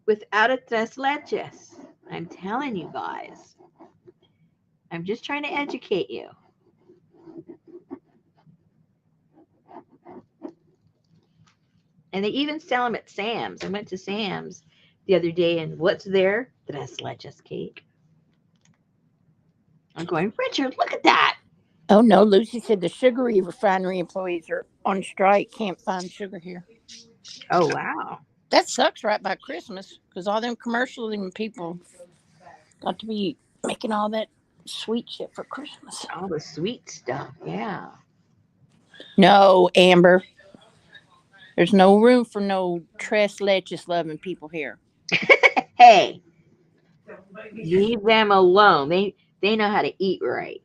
without a tres leches. I'm telling you guys. I'm just trying to educate you. And they even sell them at Sam's. I went to Sam's the other day, and what's there? Tres leches cake. I'm going, Richard, look at that. Oh no, Lucy said the sugary refinery employees are on strike. Can't find sugar here. Oh, wow. That sucks right by Christmas because all them commercials and people got to be making all that sweet shit for Christmas. All the sweet stuff. Yeah. No, Amber. There's no room for no tres leches loving people here. Hey, leave them alone. They know how to eat right.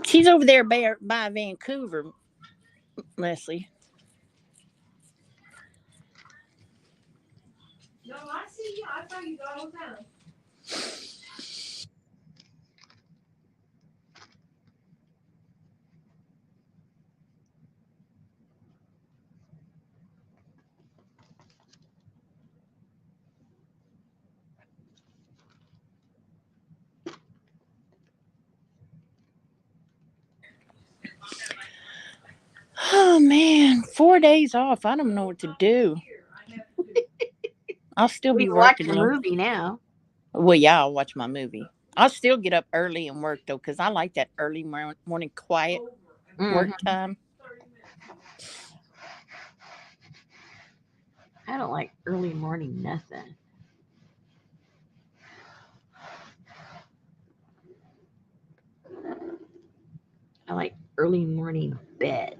She's over there by Vancouver, Leslie. No, I see you. I thought you got all the time. Oh man, 4 days off. I don't know what to do. I'll still We be can watch working a though. movie now. Well, yeah, I'll watch my movie. I'll still get up early and work though, because I like that early morning quiet Hmm. work time. I don't like early morning nothing. I like early morning bed.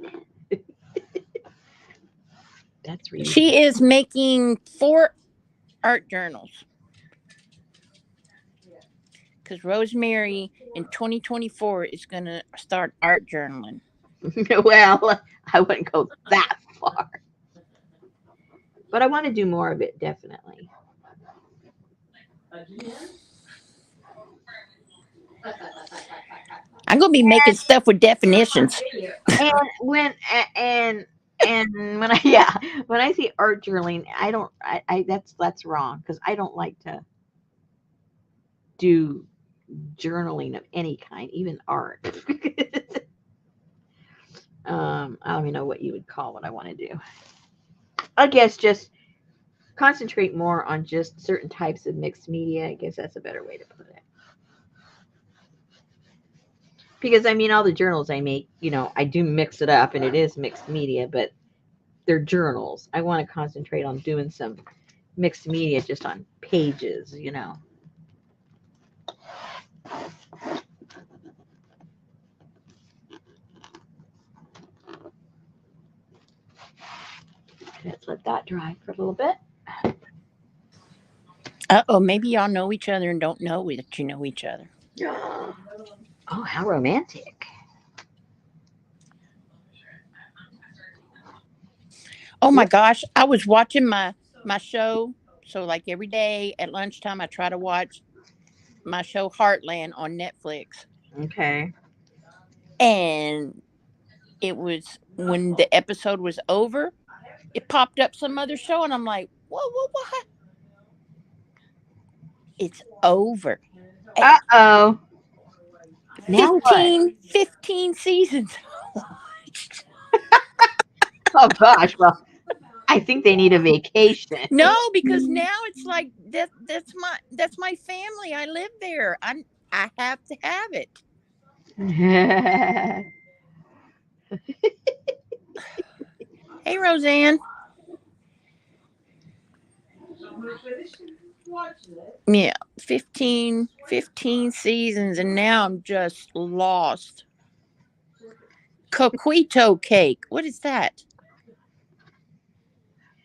That's reasonable. She is making 4 art journals because Rosemary in 2024 is going to start art journaling. Well, I wouldn't go that far, but I want to do more of it definitely. I'm going to be making stuff with definitions. And when I yeah, when I see art journaling, I don't I that's wrong because I don't like to do journaling of any kind, even art. I don't even know what you would call what I want to do. I guess just concentrate more on just certain types of mixed media. I guess that's a better way to put it. Because I mean, all the journals I make, I do mix it up and it is mixed media, but they're journals. I want to concentrate on doing some mixed media just on pages. Let's let that dry for a little bit. Uh-oh, maybe y'all know each other and don't know that you know each other. Oh, how romantic. Oh my What? gosh, I was watching my show. So like every day at lunchtime I try to watch my show Heartland on Netflix. Okay. And it was when the episode was over, it popped up some other show and I'm like, whoa, what? It's over. At Uh-oh. Now what? 15 seasons. Oh, gosh. Well, I think they need a vacation. No, because now it's like that's my family. I live there. I have to have it. Hey Roseanne. Yeah, 15 seasons and now I'm just lost. Coquito cake. What is that?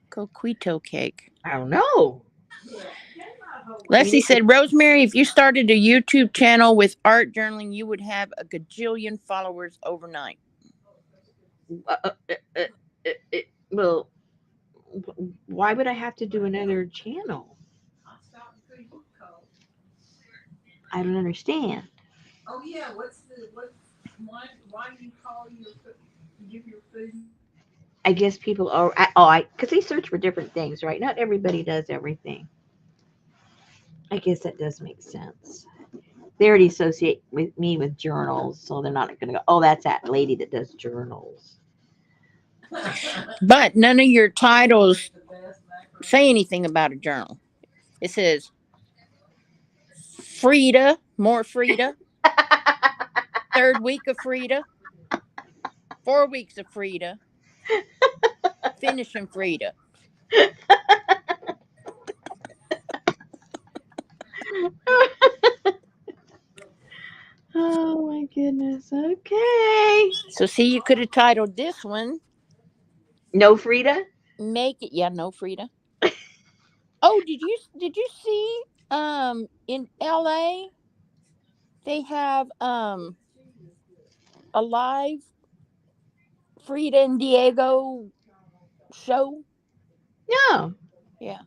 Coquito cake. I don't know. We Leslie need to. said, Rosemary, if you started a YouTube channel with art journaling, you would have a gajillion followers overnight. Uh, uh, uh, uh, well, why would I have to do another channel? I don't understand. I guess people are. Because they search for different things, right? Not everybody does everything. I guess that does make sense. They already associate with me with journals, so they're not going to go, oh, that's that lady that does journals. But none of your titles say anything about a journal. It says Frida, more Frida, 3rd week of Frida, 4 weeks of Frida, finishing Frida. Oh my goodness. Okay. So see, you could have titled this one No Frida? "Make It." Yeah, no Frida. Oh, did you see in L.A. they have a live Frida and Diego show? No. Yeah.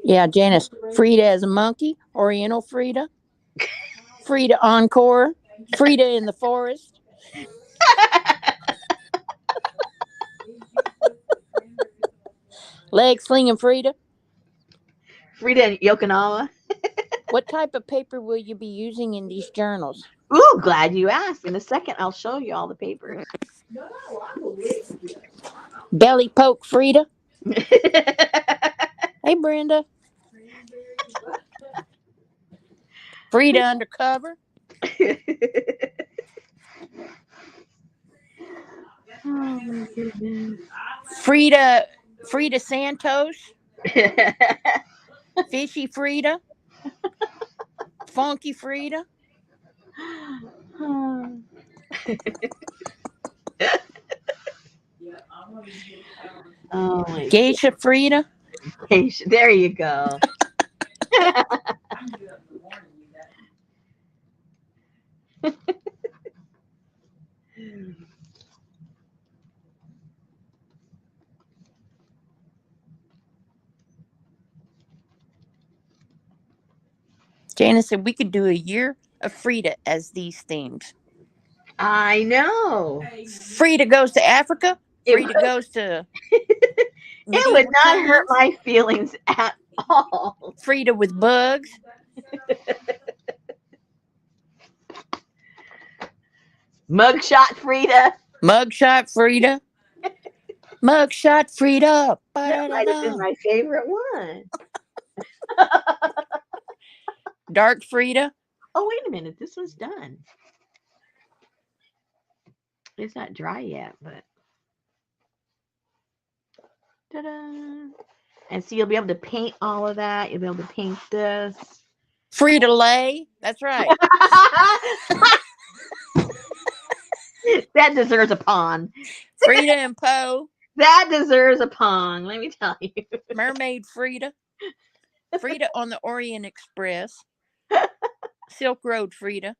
Yeah, Janice. Frida as a monkey, Oriental Frida, Frida Encore, Frida in the forest, leg slinging Frida. Frida and Yokonawa. What type of paper will you be using in these journals? Ooh, glad you asked. In a second, I'll show you all the papers. Belly poke Frida. Hey, Brenda. Frida undercover. Oh my goodness. Frida Santos. Fishy Frida. Funky Frida. Oh my Geisha Frida. gosh. There you go. Janice said we could do a year of Frida as these themes. I know. Frida goes to Africa. It Frida would, goes to it would medieval not hurt times. my feelings at all. Frida with bugs. Mugshot Frida. Mugshot Frida. Mugshot Frida. That might have been Ba-da-da-da. my favorite one. Dark Frida. Oh, wait a minute. This one's done. It's not dry yet, but ta-da. And so you'll be able to paint all of that. You'll be able to paint this. Frida Lay. That's right. That deserves a pond. Frida and Poe. That deserves a pond, let me tell you. Mermaid Frida. Frida on the Orient Express. Silk Road Frida.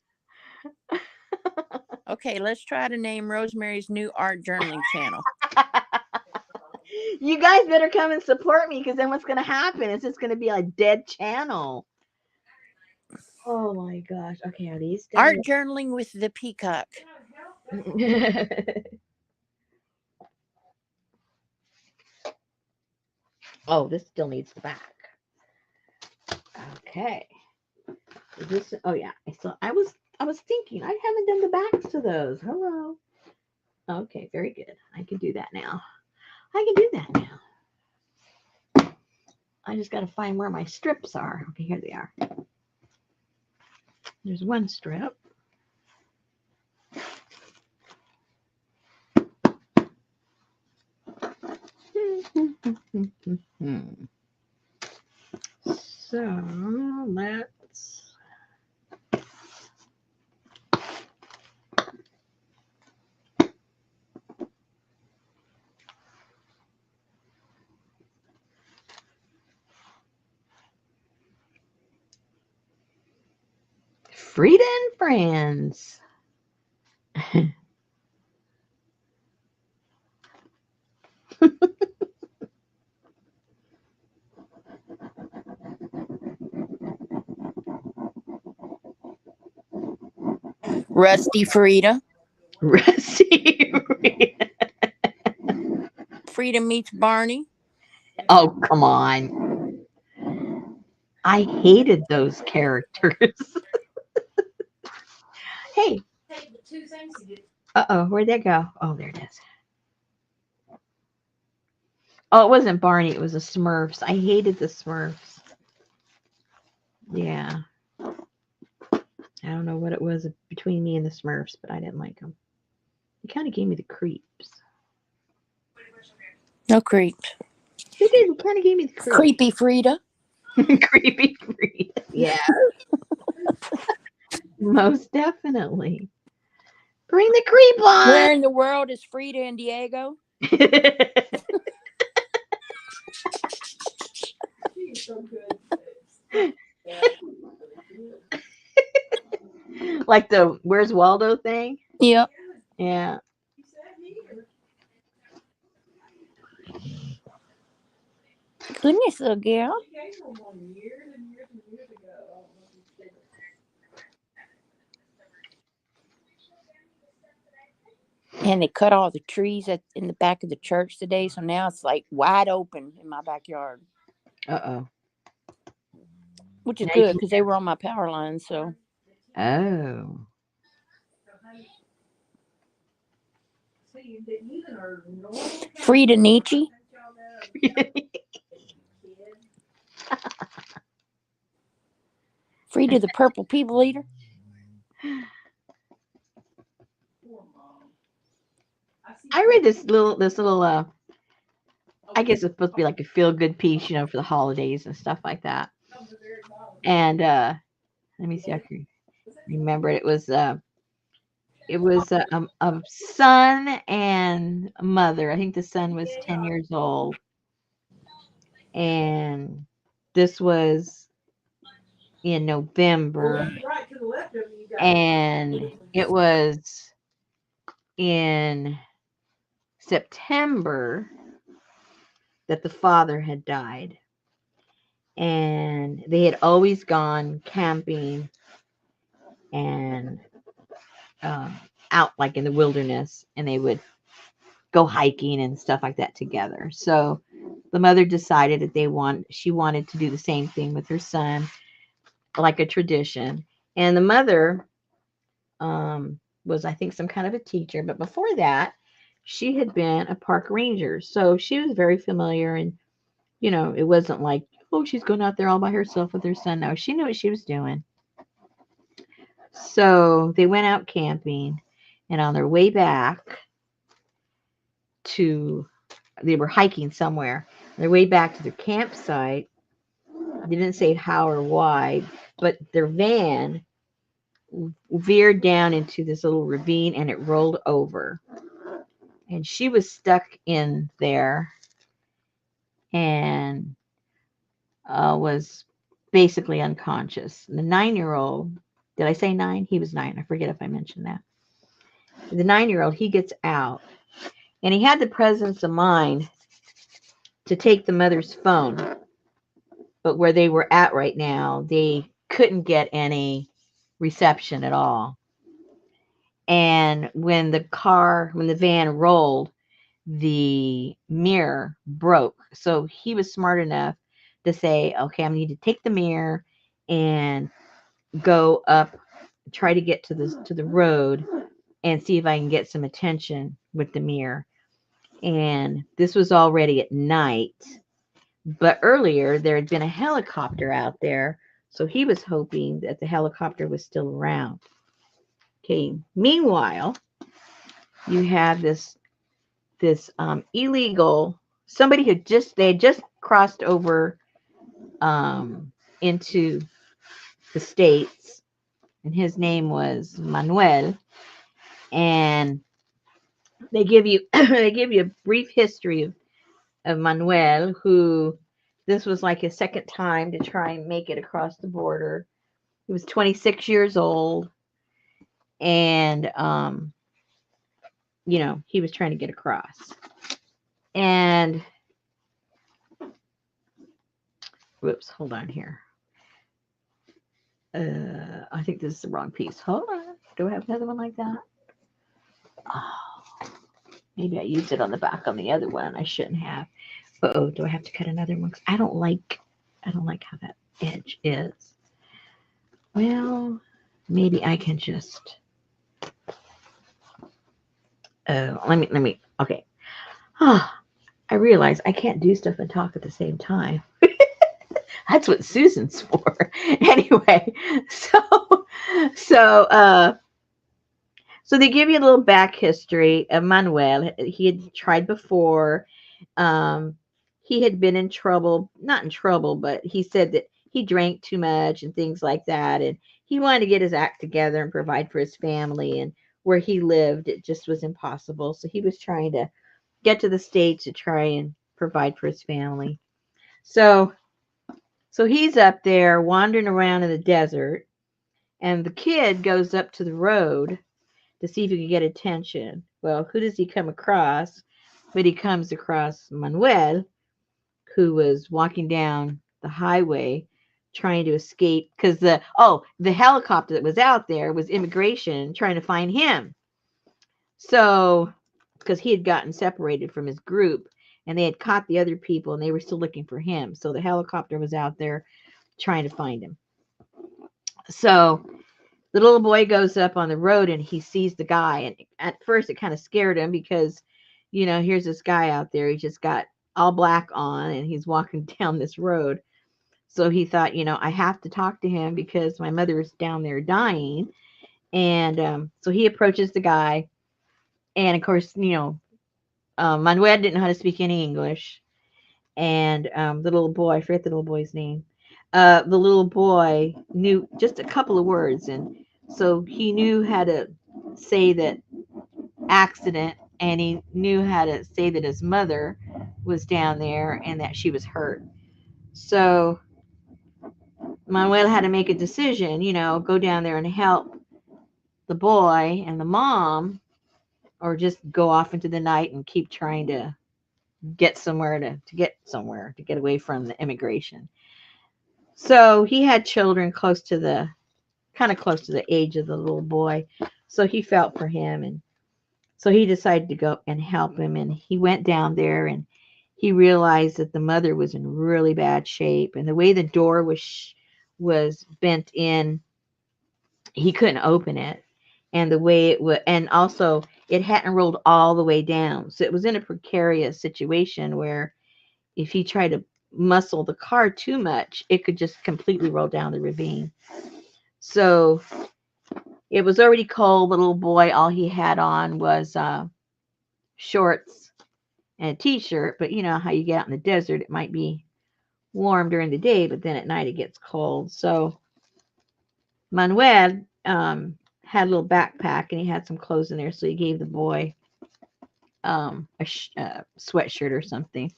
Okay, let's try to name Rosemary's new art journaling channel. You guys better come and support me, because then what's going to happen is it's going to be a dead channel. Oh my gosh. Okay, are these done? Art journaling with the peacock. Oh, this still needs the back. Okay. This, oh yeah. I was thinking I haven't done the backs to those. Hello. Okay, very good. I can do that now. I can do that now. I just got to find where my strips are. Okay, here they are. There's one strip. So let's Frida and Friends. Rusty Frida. Rusty. Frida meets Barney. Oh, come on. I hated those characters. Hey. Uh-oh, where'd that go? Oh, there it is. Oh, it wasn't Barney. It was the Smurfs. I hated the Smurfs. Yeah. I don't know what it was between me and the Smurfs, but I didn't like them. It kind of gave me the creeps. No creeps. It did. It kind of gave me the creeps. Creepy Frida. Creepy Frida. Yeah. Most definitely. Bring the creep on. Where in the world is Frida and Diego? Like the Where's Waldo thing? Yep. Yeah. Goodness, little girl. And they cut all the trees in the back of the church today, so now it's like wide open in my backyard. Uh-oh. Which is good because they were on my power line. So. Oh. Frida Nietzsche. Frida, the purple people eater. I read this little I guess it's supposed to be like a feel good piece, for the holidays and stuff like that. And let me see if I can remember it. It was a son and a mother. I think the son was 10 years old, and this was in November, and it was in September that the father had died, and they had always gone camping and um, out like in the wilderness, and they would go hiking and stuff like that together. So the mother decided that she wanted to do the same thing with her son, like a tradition. And the mother was, I think, some kind of a teacher, but before that, she had been a park ranger, so she was very familiar. And it wasn't like, oh, she's going out there all by herself with her son. No, she knew what she was doing. So they went out camping, and on their way back they were hiking somewhere. On their way back to their campsite, they didn't say how or why, but their van veered down into this little ravine and it rolled over. And she was stuck in there and was basically unconscious. The 9-year-old, did I say 9? He was 9. I forget if I mentioned that. The 9-year-old, he gets out, and he had the presence of mind to take the mother's phone. But where they were at right now, they couldn't get any reception at all. And when the van rolled, the mirror broke. So he was smart enough to say, okay, I need to take the mirror and go up, try to get to the road and see if I can get some attention with the mirror. And this was already at night, but earlier there had been a helicopter out there, so he was hoping that the helicopter was still around. Okay, meanwhile, you have this illegal, somebody they had just crossed over into the States, and his name was Manuel. And they give you a brief history of Manuel, who this was like his second time to try and make it across the border. He was 26 years old, and he was trying to get across. And whoops, hold on here. I think this is the wrong piece. Hold on. Do I have another one like that? Oh, maybe I used it on the back on the other one. I shouldn't have. Oh, do I have to cut another one? 'Cause I don't like how that edge is. Well, maybe I can just. Let me. Okay. I realize I can't do stuff and talk at the same time. That's what Susan's for. Anyway, so they give you a little back history of Manuel. He had tried before. He had been in trouble, not in trouble, but he said that he drank too much and things like that. And he wanted to get his act together and provide for his family. And where he lived, it just was impossible. So he was trying to get to the States to try and provide for his family. So he's up there wandering around in the desert, and the kid goes up to the road to see if he can get attention. Well, who does he come across? But he comes across Manuel, who was walking down the highway trying to escape because the helicopter that was out there was immigration trying to find him. So because he had gotten separated from his group and they had caught the other people and they were still looking for him. So the helicopter was out there trying to find him. So The little boy goes up on the road and he sees the guy. And at first, it kind of scared him because, here's this guy out there. He just got all black on and he's walking down this road. So he thought, I have to talk to him because my mother is down there dying. And so he approaches the guy. And of course, Manuel didn't know how to speak any English. And the little boy, I forget the little boy's name. The little boy knew just a couple of words. And so he knew how to say that accident, and he knew how to say that his mother was down there and that she was hurt. So Manuel had to make a decision, go down there and help the boy and the mom, or just go off into the night and keep trying to get somewhere to get away from the immigration. So he had children kind of close to the age of the little boy. So he felt for him, and so he decided to go and help him. And he went down there, and he realized that the mother was in really bad shape, and the way the door was bent in, he couldn't open it. And the way it would, and also it hadn't rolled all the way down. So it was in a precarious situation where if he tried to muscle the car too much, it could just completely roll down the ravine. So it was already cold. The little boy, all he had on was shorts and a t-shirt. But you know how you get out in the desert, it might be warm during the day, but then at night it gets cold. So Manuel had a little backpack and he had some clothes in there. So he gave the boy a sweatshirt or something,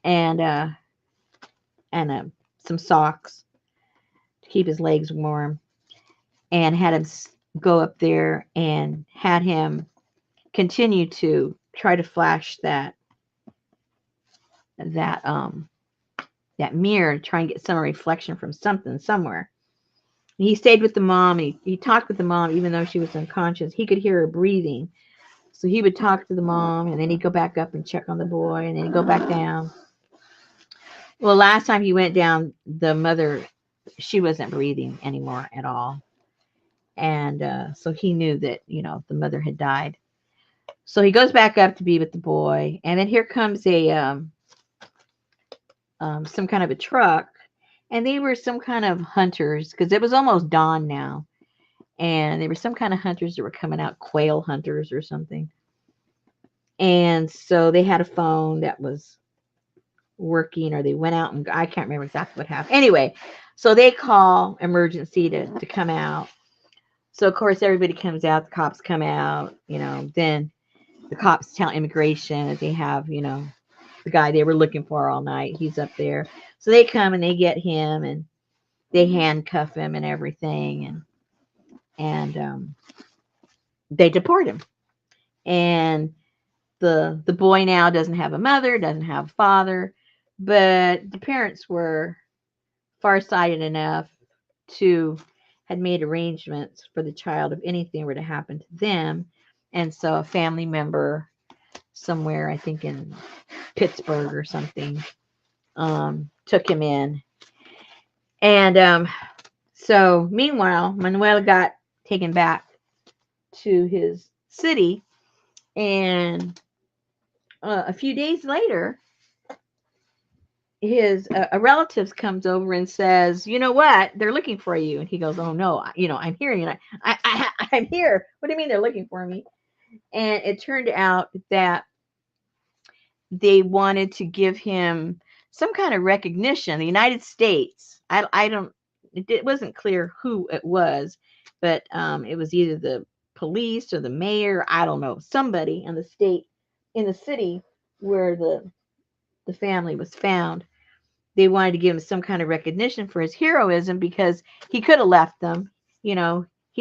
and some socks to keep his legs warm, and had him go up there and had him continue to try to flash that mirror, try and get some reflection from something somewhere. He stayed with the mom. He talked with the mom even though she was unconscious. He could hear her breathing. So he would talk to the mom, and then he'd go back up and check on the boy, and then he'd go back down. Well, last time he went down, the mother, she wasn't breathing anymore at all. And so he knew that, the mother had died. So he goes back up to be with the boy. And then here comes some kind of a truck. And they were some kind of hunters, because it was almost dawn now. And there were some kind of hunters that were coming out, quail hunters or something. And so they had a phone that was working, or they went out, and I can't remember exactly what happened. Anyway, so they call emergency to come out. So of course everybody comes out, the cops come out, then the cops tell immigration that they have, the guy they were looking for all night, he's up there. So they come and they get him, and they handcuff him and everything, and they deport him. And the boy now doesn't have a mother, doesn't have a father, but the parents were farsighted enough to had made arrangements for the child if anything were to happen to them. And so a family member somewhere, I think in Pittsburgh or something, took him in. And so meanwhile, Manuel got taken back to his city, and a few days later, his a relatives comes over and says, "You know what? They're looking for you." And he goes, "Oh no, I'm here. I'm here. What do you mean they're looking for me?" And it turned out that they wanted to give him some kind of recognition. The United States. I don't. It wasn't clear who it was, but it was either the police or the mayor. I don't know. Somebody in the city where the family was found. They wanted to give him some kind of recognition for his heroism, because he could have left them. He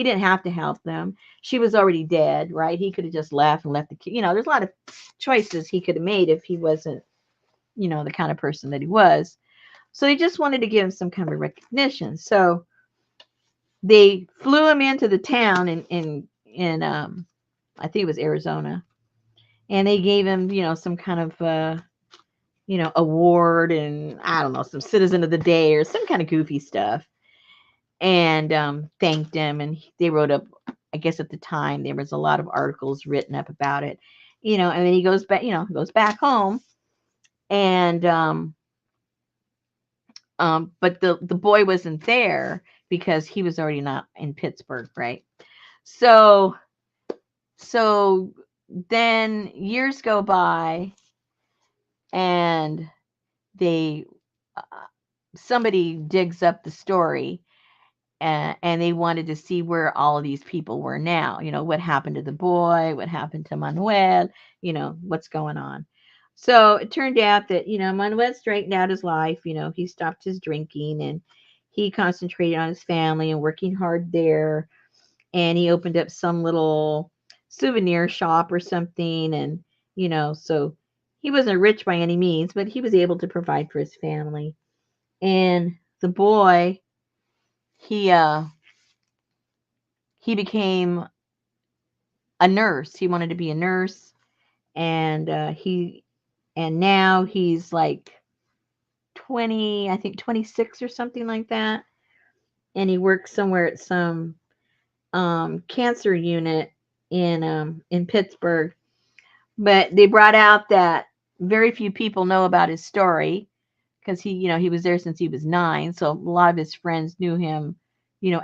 didn't have to help them. She was already dead, right? He could have just left and left the kid. There's a lot of choices he could have made if he wasn't, the kind of person that he was. So they just wanted to give him some kind of recognition. So they flew him into the town in I think it was Arizona, and they gave him, some kind of award, and I don't know, some citizen of the day or some kind of goofy stuff. and thanked him. And they wrote up, I guess at the time there was a lot of articles written up about it, and then he goes back, goes back home, and but the boy wasn't there because he was already not in Pittsburgh, right? So so then years go by, and they uh, somebody digs up the story, and they wanted to see where all of these people were now. What happened to the boy, what happened to Manuel, what's going on. So it turned out that, Manuel straightened out his life. He stopped his drinking, and he concentrated on his family and working hard there. And he opened up some little souvenir shop or something. And, so he wasn't rich by any means, but he was able to provide for his family. And the boy, he, he became a nurse. He wanted to be a nurse, and now he's like 20, I think 26 or something like that, and he works somewhere at some cancer unit in Pittsburgh. But they brought out that very few people know about his story because he was there since he was 9, so a lot of his friends knew him,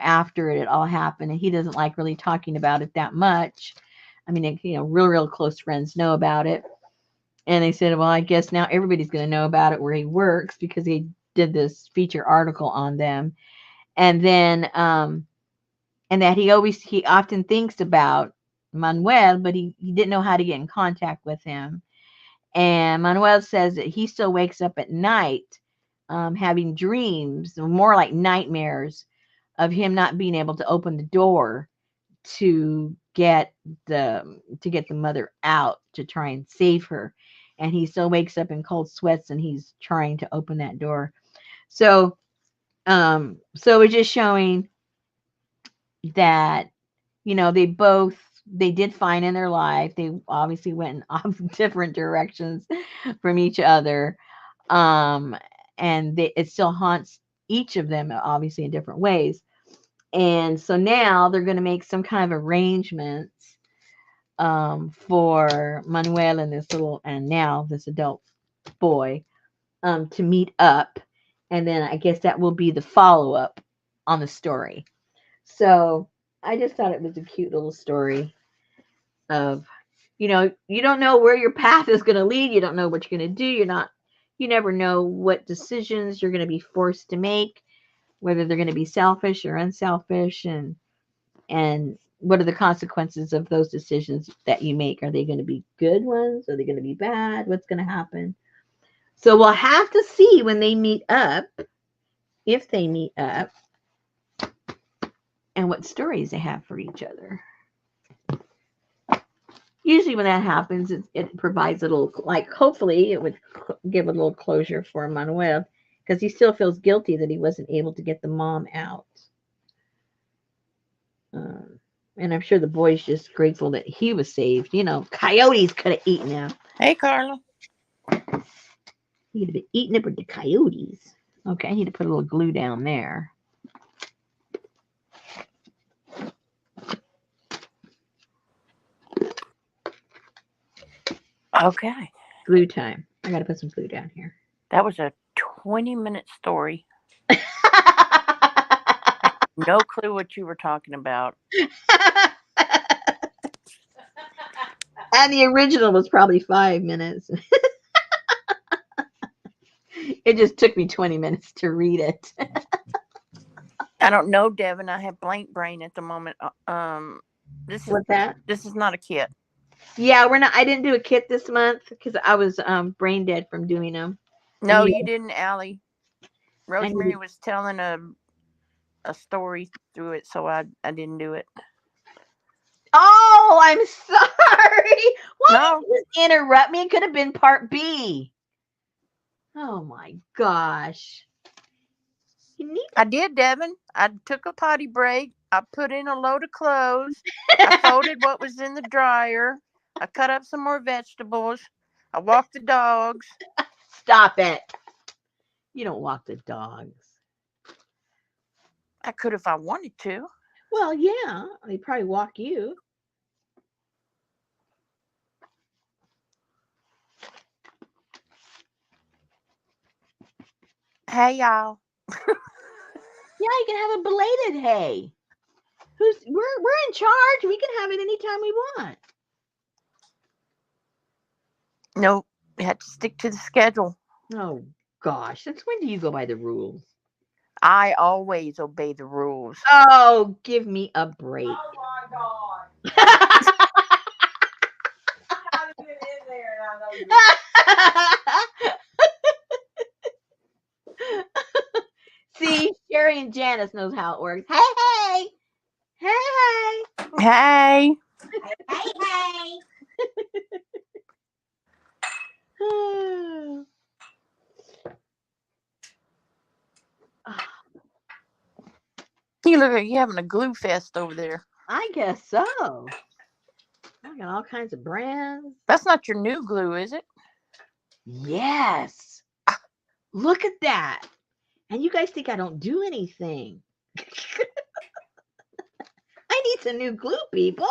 after it all happened, and he doesn't like really talking about it that much. I mean, real close friends know about it. And they said, well, I guess now everybody's going to know about it where he works because he did this feature article on them. And then, and that he often thinks about Manuel, but he didn't know how to get in contact with him. And Manuel says that he still wakes up at night, having dreams, more like nightmares, of him not being able to open the door to get the mother out to try and save her. And he still wakes up in cold sweats, and he's trying to open that door. So so it's just showing that they did fine in their life. They obviously went in off different directions from each other. um and it still haunts each of them, obviously in different ways. And so now they're going to make some kind of arrangements, for Manuel and now this adult boy, to meet up. And then I guess that will be the follow up on the story. So I just thought it was a cute little story of, you don't know where your path is going to lead. You don't know what you're going to do. You never know what decisions you're going to be forced to make, whether they're going to be selfish or unselfish, and what are the consequences of those decisions that you make? Are they going to be good ones? Are they going to be bad? What's going to happen? So we'll have to see when they meet up, if they meet up, and what stories they have for each other. Usually when that happens, it provides a little, like, hopefully it would give a little closure for Manuel, because he still feels guilty that he wasn't able to get the mom out. Um, and I'm sure the boy's just grateful that he was saved. Coyotes could have eaten him. Hey, Carla. He could have been eaten up with the coyotes. Okay, I need to put a little glue down there. Okay. Glue time. I got to put some glue down here. That was a 20-minute story. No clue what you were talking about. And the original was probably 5 minutes. It just took me 20 minutes to read it. I don't know, Devin. I have blank brain at the moment. This is What's that? this is not a kit. Yeah, we're not. I didn't do a kit this month because I was brain dead from doing them. I No, need. you didn't, Allie. I Rosemary need. was telling a story through it, so I didn't do it. Oh, I'm sorry. Why No, did you just interrupt me? It could have been part B. Oh my gosh. You need I did, Devin. I took a potty break. I put in a load of clothes. I folded what was in the dryer. I cut up some more vegetables. I walked the dogs. stop it. You don't walk the dogs. I could if I wanted to. Well, yeah, they probably walk you. Hey, y'all. Yeah, you can have a belated hay. We're in charge. We can have it anytime we want. Nope. We had to stick to the schedule. Oh gosh, since when do you go by the rules? I always obey the rules. Oh, give me a break. Oh my God. How did it in there? And I know you. See, Sherry and Janice knows how it works. Hey, hey, Hey. hey. You look like you're having a glue fest over there. I guess so. I got all kinds of brands. That's not your new glue, is it? Yes. Look at that. And you guys think I don't do anything. I need some new glue, people.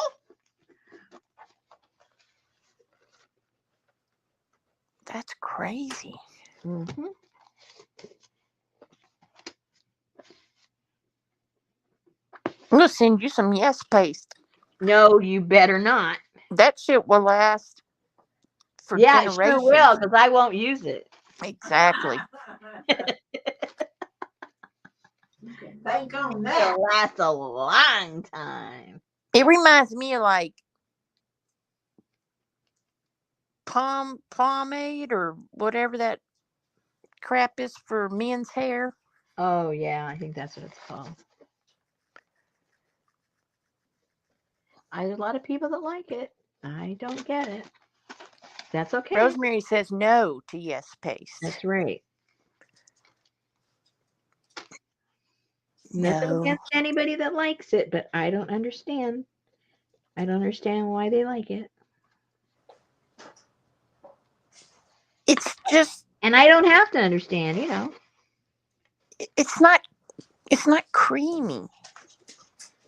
That's crazy. Mm-hmm. I'm going to send you some Yes paste. No, you better not. That shit will last for Yeah, it sure generations. will, because I won't use it. Exactly. You can bank on that. It'll last a long time. It reminds me of like pomade or whatever that crap is for men's hair. Oh, yeah, I think that's what it's called. There's a lot of people that like it. I don't get it. That's okay. Rosemary says no to Yes paste. That's right. Nothing No. against anybody that likes it, but I don't understand. I don't understand why they like it. It's just, And I don't have to understand, you know. it's not creamy.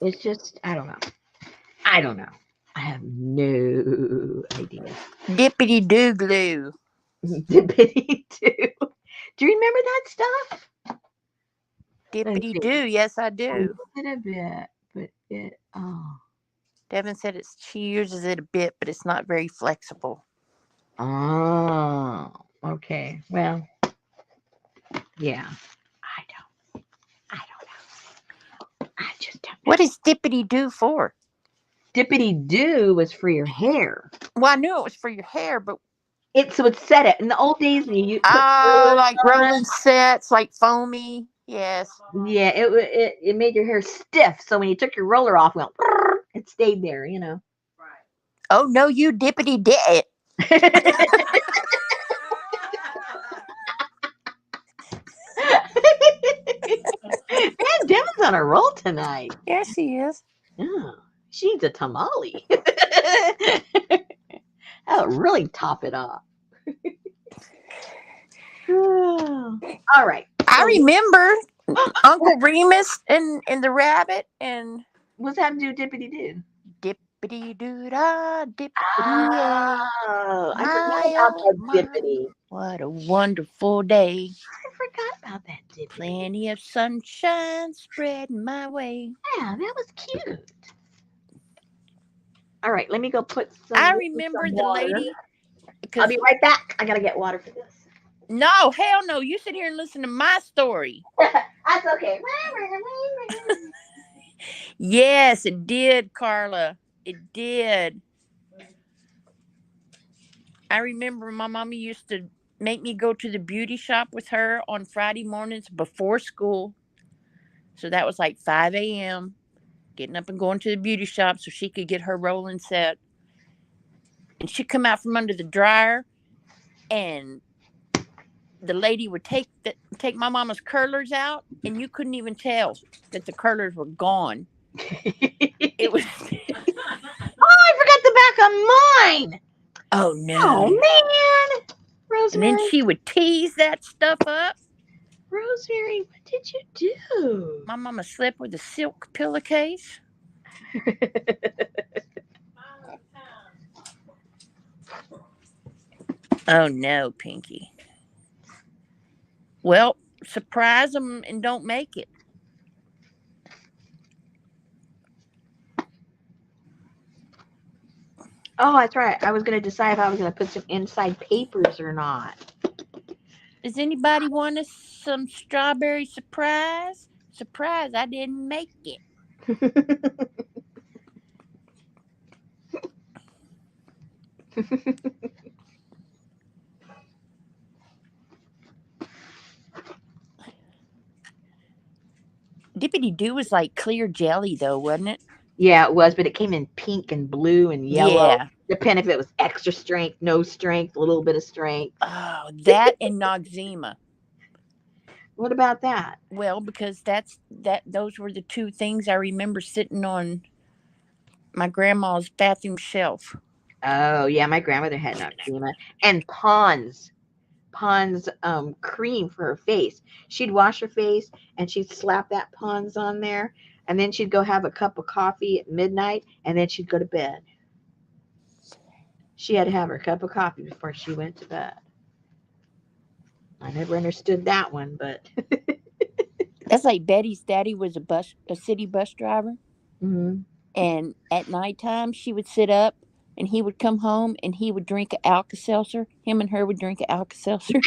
It's just, I don't know. I don't know. I have no idea. Dippity doo glue. Dippity doo. Do you remember that stuff? Dippity doo. Yes, I do. A little bit, but it, oh. Devin said she uses it a bit, but it's not very flexible. Oh, okay. Well, yeah. I don't know. I just don't know. What is dippity doo for? Dippity doo was for your hair. Well, I knew it was for your hair, but It would set it. In the old days when you put like rolling sets, like foamy. Yes. yeah, it made your hair stiff. So when you took your roller off, well, it stayed there, you know. Right. Oh no, you dippity dip. Man, Devin's on a roll tonight. Yes, she is. Oh, she needs a tamale. That'll really top it off. All right. I remember Uncle Remus and the rabbit and What's that to do with dippity doo? dippity doo da dippity Oh, I forgot my, about that oh, dippity. What a wonderful day. I forgot about that dippity. Plenty of sunshine spreading my way. Yeah, that was cute. All right, let me go put some. I remember the water. lady. I'll be right back. I gotta get water for this. No, hell no. You sit here and listen to my story. That's okay. Yes, it did, Carla. It did. I remember my mommy used to make me go to the beauty shop with her on Friday mornings before school. So that was like 5 a.m. Getting up and going to the beauty shop so she could get her rolling set. And she'd come out from under the dryer, and the lady would take my mama's curlers out, and you couldn't even tell that the curlers were gone. It was. Oh, I forgot the back of mine. Oh no! Oh man, And Rosemary. then she would tease that stuff up. Rosemary, what did you do? My mama slept with a silk pillowcase. Oh no, Pinky. Well, surprise them and don't make it. Oh, that's right. I was going to decide if I was going to put some inside papers or not. Does anybody want us some strawberry surprise? Surprise, I didn't make it. Dippity Doo was like clear jelly, though, wasn't it? Yeah, it was, but it came in pink and blue and yellow. Yeah. Depending if it was extra strength, no strength, a little bit of strength. Oh, that and Noxzema. What about that? Well, because those were the two things I remember sitting on my grandma's bathroom shelf. Oh, yeah, my grandmother had Noxzema. And Pond's cream for her face. She'd wash her face and she'd slap that Pond's on there, and then she'd go have a cup of coffee at midnight, and then she'd go to bed. She had to have her cup of coffee before she went to bed. I never understood that one, but That's like Betty's daddy was a city bus driver, mm-hmm. and at nighttime she would sit up, and he would come home and he would drink an Alka Seltzer. Him and her would drink an Alka Seltzer.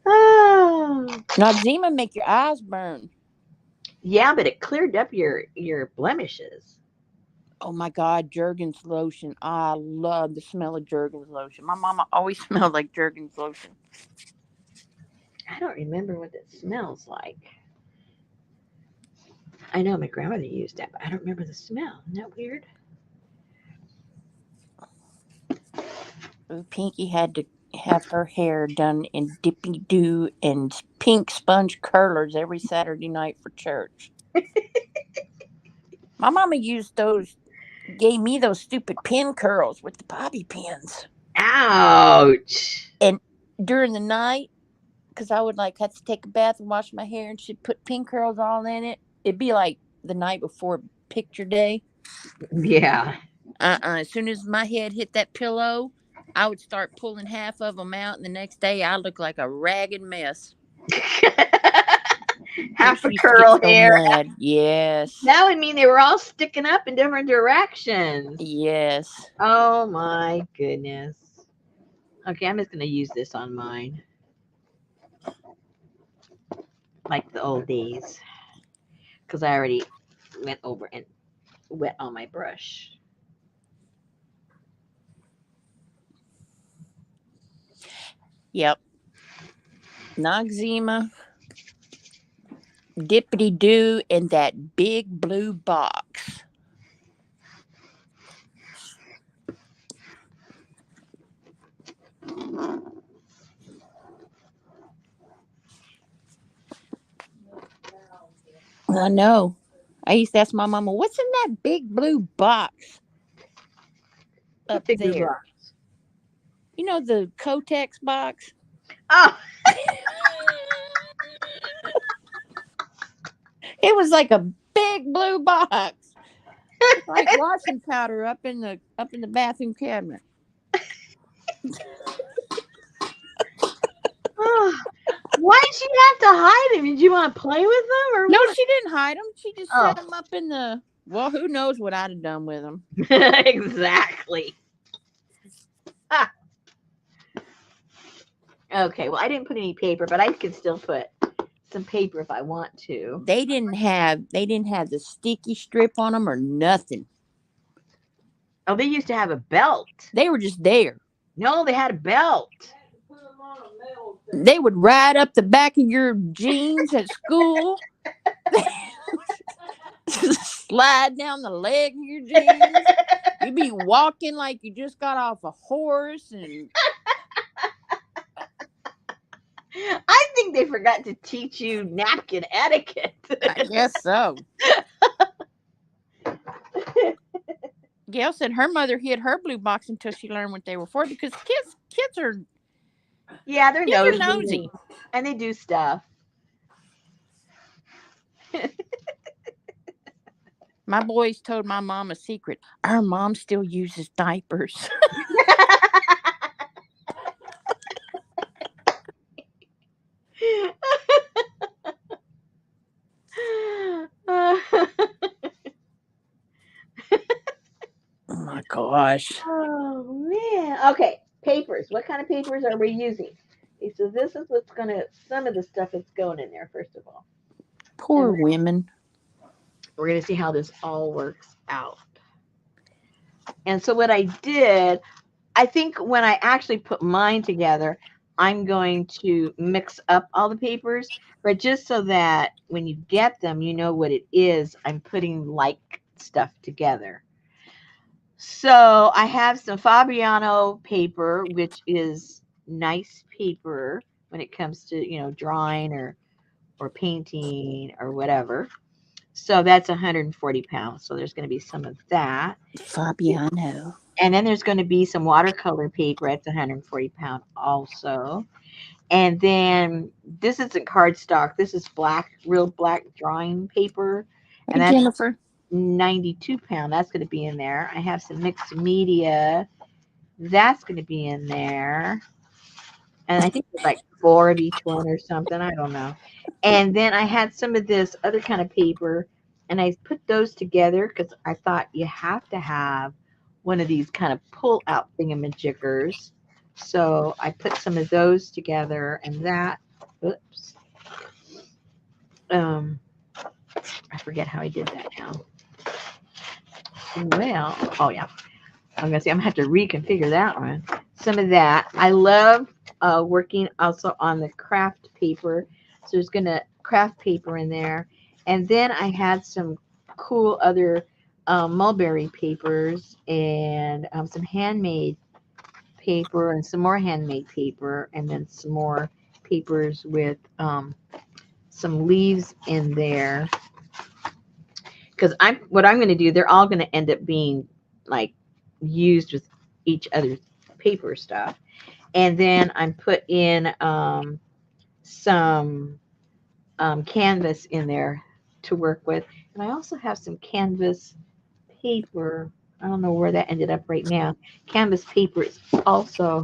Oh. Noxzema make your eyes burn. Yeah, but it cleared up your blemishes. Oh my God, Jergens lotion. I love the smell of Jergens lotion. My mama always smelled like Jergens lotion. I don't remember what it smells like. I know my grandmother used that, but I don't remember the smell. Isn't that weird? Ooh, Pinky had to have her hair done in Dippy Doo and pink sponge curlers every Saturday night for church. My mama gave me those stupid pin curls with the bobby pins. Ouch. And during the night, because I would have to take a bath and wash my hair, and she'd put pin curls all in it. It'd be like the night before picture day. Yeah. As soon as my head hit that pillow, I would start pulling half of them out, and the next day I looked like a ragged mess. Half a curl hair. Mad. Yes. That would mean they were all sticking up in different directions. Yes. Oh my goodness. Okay, I'm just going to use this on mine. Like the old days. Because I already went over and wet on my brush. Yep. Noxzema, Dippity Doo, and that big blue box. I know. I used to ask my mama, what's in that big blue box up Big blue there? box. You know the Kotex box? Oh. It was like a big blue box. It's like washing powder up in the bathroom cabinet. Oh. Why did she have to hide them? Did you want to play with them or No, what? she didn't hide them. She just set them up in the. Well, who knows what I'd have done with them? Exactly. Ah. Okay, well, I didn't put any paper, but I can still put some paper if I want to. They didn't have the sticky strip on them or nothing. Oh, they used to have a belt. They were just there. No, they had a belt. They would ride up the back of your jeans at school. Slide down the leg of your jeans. You'd be walking like you just got off a horse. And I think they forgot to teach you napkin etiquette. I guess so. Gail said her mother hid her blue box until she learned what they were for because kids are Yeah, they're kids are nosy nosy. and they do stuff. My boys told my mom a secret. Our mom still uses diapers. Oh my gosh. Oh man. Okay, papers. What kind of papers are we using? Okay, so this is what's gonna some of the stuff that's going in there first of all, and Poor women. we're gonna see how this all works out. And so what I did, I think when I actually put mine together, I'm going to mix up all the papers, but just so that when you get them, you know what it is. I'm putting like stuff together. So I have some Fabriano paper, which is nice paper when it comes to, drawing or painting or whatever. So that's 140 pounds. So there's going to be some of that. Fabiano. And then there's going to be some watercolor paper. That's 140 pound also. And then this isn't cardstock. This is black, real black drawing paper. Hey And that's Jennifer. 92 pound. That's going to be in there. I have some mixed media. That's going to be in there. And I think there's like four of each one or something. I don't know. And then I had some of this other kind of paper, and I put those together because I thought you have to have one of these kind of pull out thingamajiggers. So I put some of those together, and that, oops, um, I forget how I did that now. Well, oh yeah, I'm gonna say I'm gonna have to reconfigure that one. Some of that. I love working also on the craft paper. So there's gonna craft paper in there, and then I had some cool other mulberry papers and some handmade paper and some more handmade paper, and then some more papers with some leaves in there. Because what I'm going to do, they're all going to end up being like used with each other's paper stuff. And then I'm put in some canvas in there to work with. And I also have some canvas paper. I don't know where that ended up right now. Canvas paper is also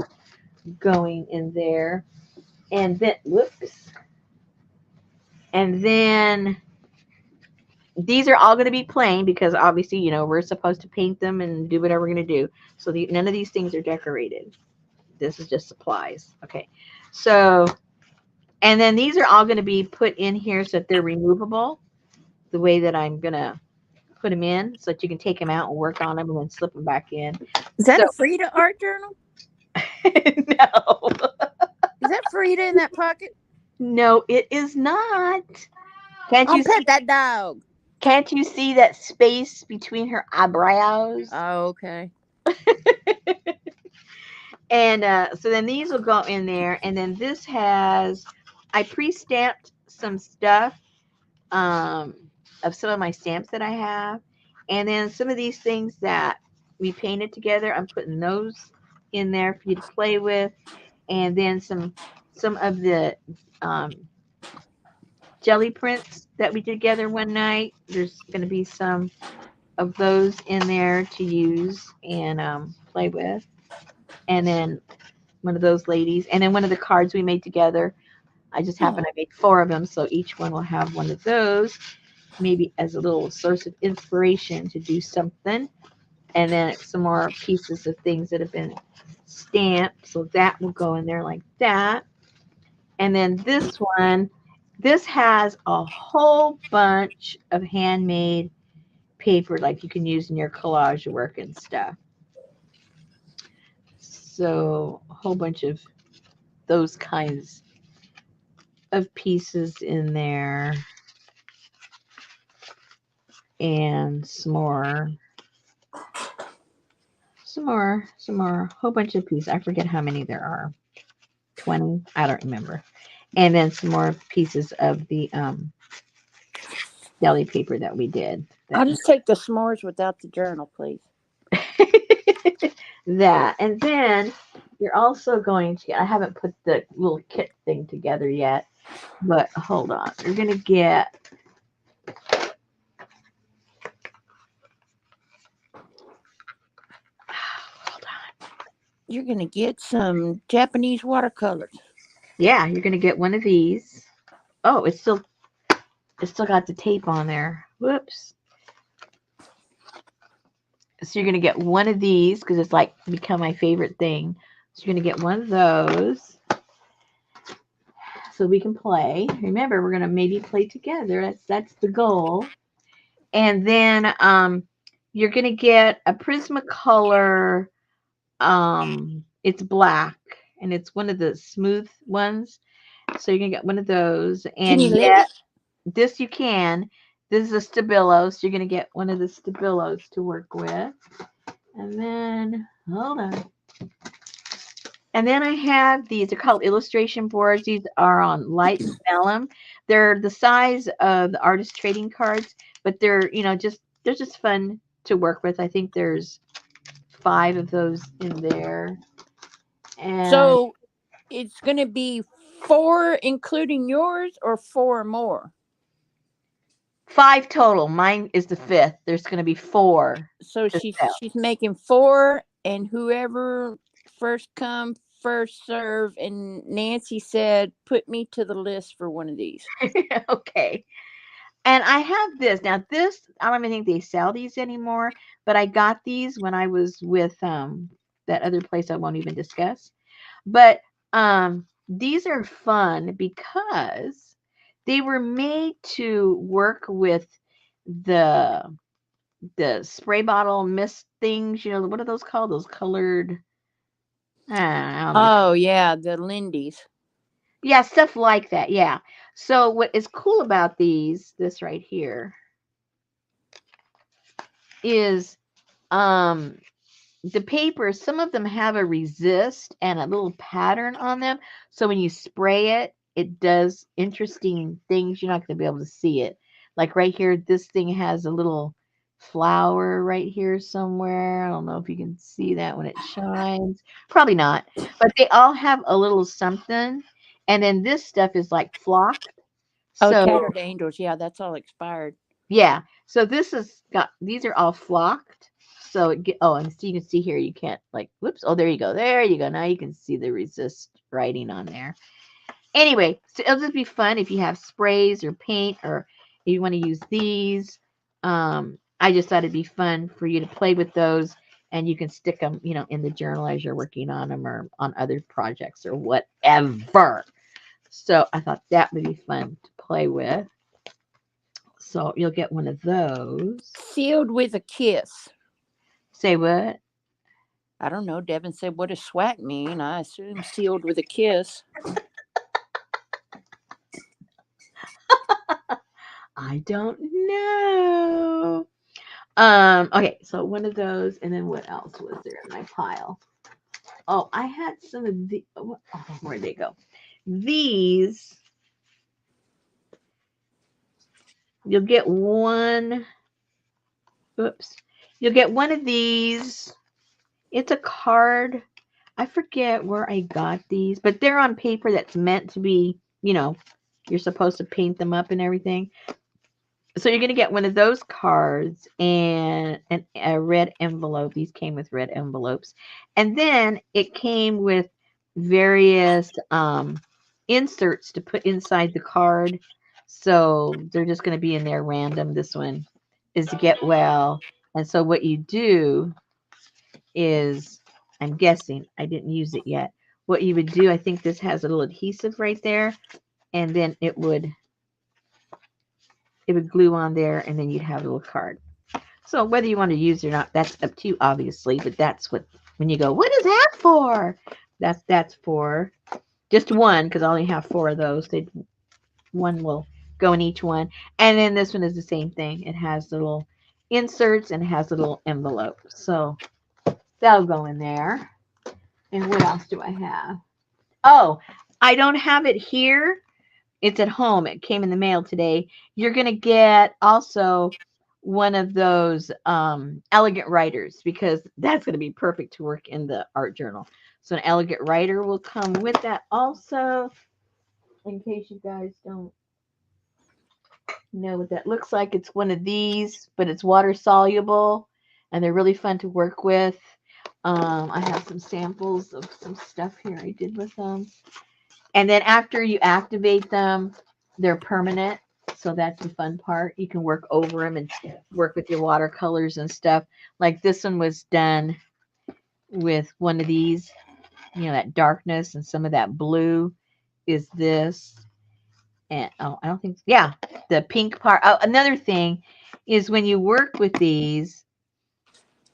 going in there. And then, whoops. And then these are all going to be plain because obviously, we're supposed to paint them and do whatever we're going to do. So none of these things are decorated. This is just supplies. Okay. So, and then these are all going to be put in here so that they're removable the way that I'm going to put them in so that you can take them out and work on them and then slip them back in. Is that So, a Frida art journal? no, Is that Frida in that pocket? no, it is not. Can't I'll you pet see? that dog. Can't you see that space between her eyebrows? Oh, okay. And so then these will go in there. And then this has, I pre-stamped some stuff um, of some of my stamps that I have. And then some of these things that we painted together, I'm putting those in there for you to play with. And then some of the um, jelly prints that we did together one night. There's going to be some of those in there to use and play with. And then one of those ladies, and then one of the cards we made together. I just happened Oh, to make four of them, so each one will have one of those, maybe as a little source of inspiration to do something. And then some more pieces of things that have been stamped, so that will go in there like that. And then this one, this has a whole bunch of handmade paper, like you can use in your collage work and stuff. So a whole bunch of those kinds of pieces in there and some more, whole bunch of pieces. I forget how many there are. 20, I don't remember. And then some more pieces of the deli paper that we did. I'll That just take the s'mores without the journal, please. that. And then you're also going to get, I haven't put the little kit thing together yet, but hold on. You're going to get, hold on. You're gonna get some Japanese watercolors. Yeah, you're going to get one of these. Oh, it's still got the tape on there. Whoops. So you're going to get one of these because it's like become my favorite thing. So you're going to get one of those so we can play. Remember, we're going to maybe play together. That's the goal. And then you're going to get a Prismacolor. It's black and it's one of the smooth ones. So you're going to get one of those. Can And you lick yet, it? this you can. This is a Stabilo. So you're going to get one of the Stabilos to work with. And then, hold on. And then I have these. They're called illustration boards. These are on light vellum. They're the size of the artist trading cards, but they're just fun to work with. I think there's 5 of those in there, and So it's gonna be 4, including yours, or 4 more. 5 total. Mine is the 5th. There's going to be 4 So to she's sell. she's making 4, and whoever first come first serve. And Nancy said, "Put me to the list for one of these." Okay. And I have this. Now this, I don't even think they sell these anymore, but I got these when I was with that other place I won't even discuss. But these are fun because they were made to work with the spray bottle mist things. What are those called? Those colored. I don't know. Oh yeah, the Lindy's. Yeah, stuff like that. Yeah. So what is cool about this right here, is um the papers, some of them have a resist and a little pattern on them. So when you spray it, it does interesting things. You're not going to be able to see it. Like right here, this thing has a little flower right here somewhere. I don't know if you can see that when it shines. Probably not. But they all have a little something. And then this stuff is like flocked. Oh, So Tattered Angels. Yeah, that's all expired. yeah. So these are all flocked. So and so you can see here, you can't like, whoops. Oh, there you go. There you go. Now you can see the resist writing on there. Anyway, so it'll just be fun if you have sprays or paint, or if you want to use these. I just thought it'd be fun for you to play with those, and you can stick them, in the journal as you're working on them or on other projects or whatever. So I thought that would be fun to play with. So you'll get one of those. Sealed with a kiss. Say what? I don't know. Devin said, "What does SWAC mean?" I assume sealed with a kiss. I don't know. Okay, so one of those, and then what else was there in my pile? Oh, I had some of the. Oh, where'd they go? These. You'll get one. Oops. You'll get one of these. It's a card. I forget where I got these, but they're on paper that's meant to be, you're supposed to paint them up and everything. So you're going to get one of those cards and a red envelope. These came with red envelopes. And then it came with various inserts to put inside the card. So they're just going to be in there random. This one is to get well. And so what you do is, I'm guessing, I didn't use it yet. What you would do, I think this has a little adhesive right there. And then it would glue on there, and then you'd have a little card. So whether you want to use it or not, that's up to you, obviously. But that's what, when you go, what is that for? That's for just one, because I only have 4 of those. One will go in each one. And then this one is the same thing. It has little inserts and it has a little envelope. So that'll go in there. And what else do I have? Oh, I don't have it here. It's at home. It came in the mail today. You're going to get also one of those elegant writers, because that's going to be perfect to work in the art journal. So an elegant writer will come with that also, in case you guys don't know what that looks like. It's one of these, but it's water soluble, and they're really fun to work with. I have some samples of some stuff here I did with them. And then after you activate them, they're permanent. So that's the fun part. You can work over them and work with your watercolors and stuff. Like this one was done with one of these, that darkness, and some of that blue is this. And oh, I don't think, yeah, the pink part. Oh, another thing is when you work with these,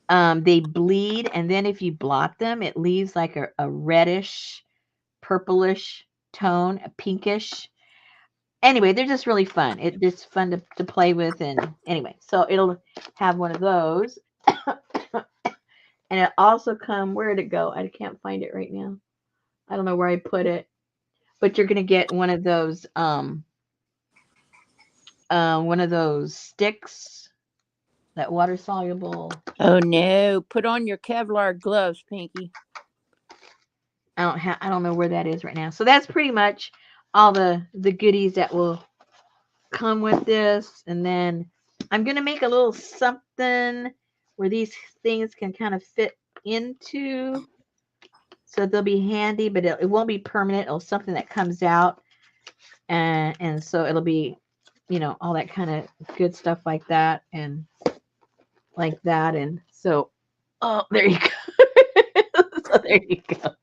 they bleed. And then if you blot them, it leaves like a reddish, purplish tone, a pinkish. Anyway, they're just really fun. It's just fun to play with. And anyway, so it'll have one of those. And it also come, where did it go? I can't find it right now. I don't know where I put it. But you're gonna get one of those sticks, that water soluble. Oh no! Put on your Kevlar gloves, Pinky. I don't know where that is right now. So that's pretty much all the goodies that will come with this. And then I'm gonna make a little something where these things can kind of fit into, so they'll be handy, but it won't be permanent. It'll something that comes out, and so it'll be, all that kind of good stuff like that, and like that. And so, oh, there you go. So there you go.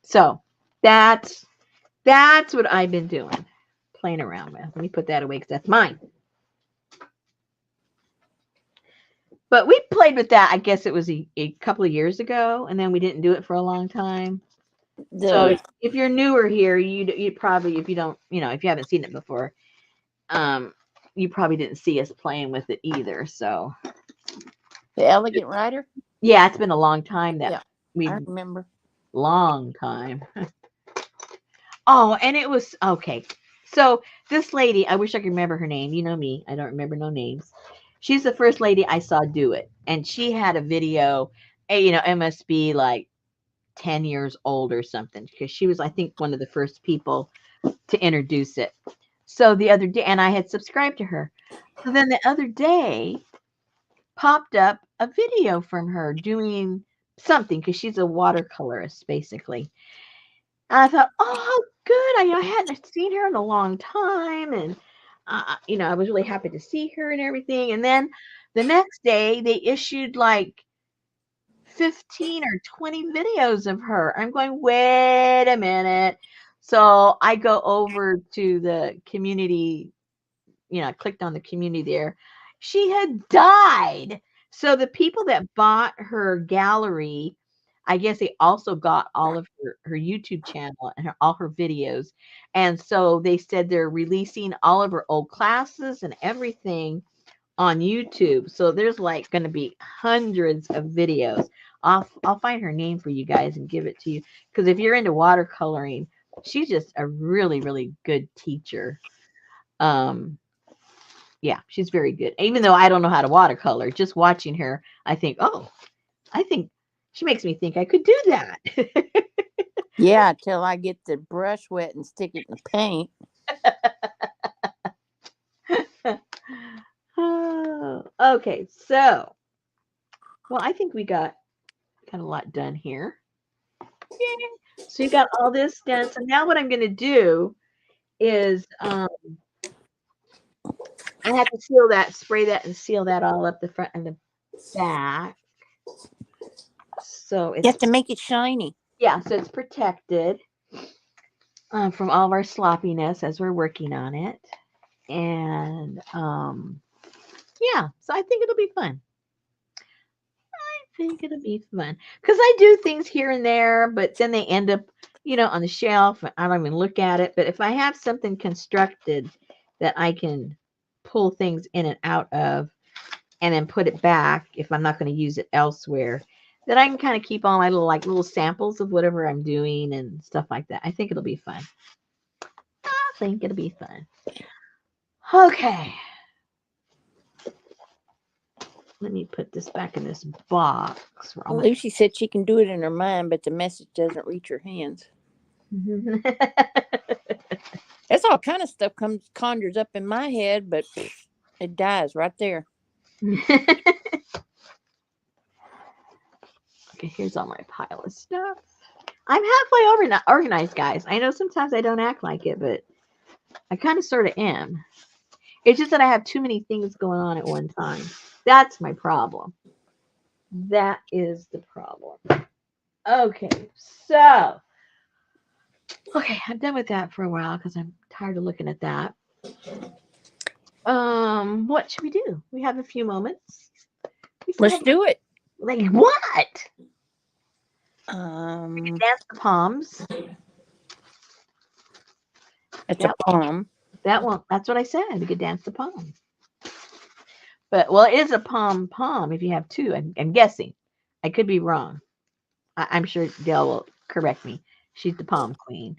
So that's what I've been doing, playing around with. Let me put that away because that's mine. But we played with that. I guess it was a couple of years ago, and then we didn't do it for a long time. So if you're newer here, you probably, if you don't, if you haven't seen it before, you probably didn't see us playing with it either. So The Elegant Rider? Yeah, it's been a long time that I remember. Long time. Oh, and it was okay. So this lady, I wish I could remember her name. You know me, I don't remember no names. She's the first lady I saw do it, and she had a video. It must be like 10 years old or something, because she was, I think, one of the first people to introduce it. So the other day, and I had subscribed to her. So then the other day popped up a video from her doing something, because she's a watercolorist basically. And I thought, oh, how good! I hadn't seen her in a long time, and I was really happy to see her and everything. And then the next day, they issued like 15 or 20 videos of her. I'm going, wait a minute. So I go over to the community, I clicked on the community there. She had died. So the people that bought her gallery, I guess they also got all of her YouTube channel and all her videos. And so they said they're releasing all of her old classes and everything on YouTube. So there's like going to be hundreds of videos. I'll find her name for you guys and give it to you, because if you're into watercoloring, she's just a really, really good teacher. Yeah, she's very good. Even though I don't know how to watercolor, just watching her, I think she makes me think I could do that. Yeah, till I get the brush wet and stick it in the paint. Okay, so, well, I think we got a lot done here. Yay. So you got all this done. So now what I'm going to do is I have to spray that and seal that all up, the front and the back. So You have to make it shiny. Yeah, so it's protected from all of our sloppiness as we're working on it. And yeah, so I think it'll be fun. Because I do things here and there, but then they end up, on the shelf. I don't even look at it. But if I have something constructed that I can pull things in and out of and then put it back, if I'm not going to use it elsewhere, Then I can kind of keep all my little samples of whatever I'm doing and stuff like that. I think it'll be fun. I think it'll be fun. Okay. Let me put this back in this box. Lucy said she can do it in her mind, but the message doesn't reach her hands. That's all kind of stuff conjures up in my head, but it dies right there. Okay, here's all my pile of stuff. I'm halfway organized, guys. I know sometimes I don't act like it, but I kind of sort of am. It's just that I have too many things going on at one time. That's my problem. That is the problem. Okay, so. Okay, I'm done with that for a while because I'm tired of looking at that. What should we do? We have a few moments. Let's do it. Like what? We can dance the palms. It's a palm. That one. That's what I said. We could dance the palm. But well, it is a palm if you have two. I'm guessing. I could be wrong. I'm sure Dale will correct me. She's the palm queen.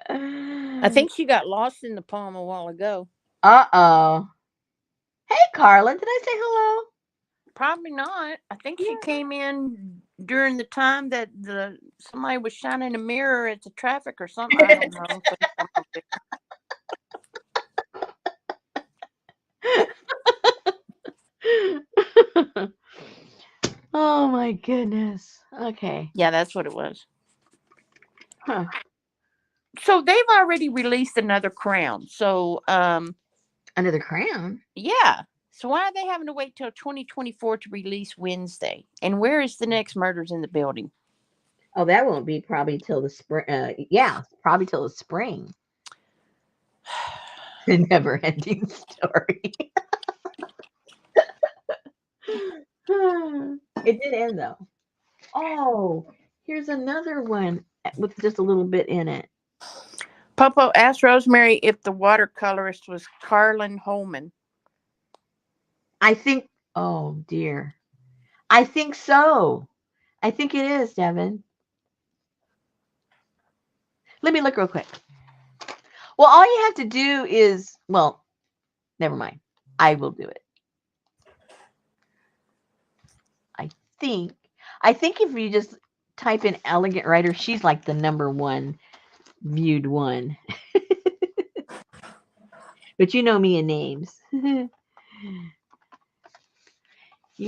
I think she got lost in the palm a while ago. Uh-oh. Hey, Carla. Did I say hello? Probably not. I think she came in during the time that somebody was shining a mirror at the traffic or something. I don't know. Oh my goodness. Okay. Yeah, that's what it was. Huh. So they've already released another crown. So another crown? Yeah. So why are they having to wait till 2024 to release Wednesday? And where is the next Murders in the Building? Oh, that won't be probably till the spring. Yeah, probably till the spring. A never-ending story. It did end though. Oh, here's another one with just a little bit in it. Popo asked Rosemary if the watercolorist was Carlin Holman. I think, oh dear. I think so. I think it is, Devin. Let me look real quick. Well, all you have to do is, well, never mind. I will do it. I think if you just type in elegant writer, she's like the #1 viewed one. But you know me in names. You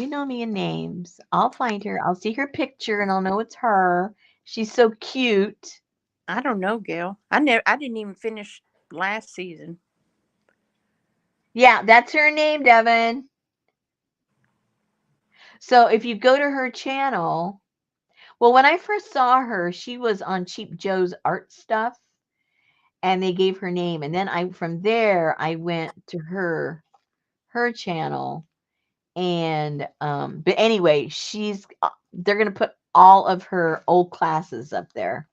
know me in names. I'll find her. I'll see her picture and I'll know it's her. She's so cute. I don't know, Gail. I didn't even finish last season. Yeah, that's her name, Devin. So if you go to her channel, well, when I first saw her, she was on Cheap Joe's art stuff, and they gave her name. And then from there, I went to her channel, and but anyway, they're gonna put all of her old classes up there,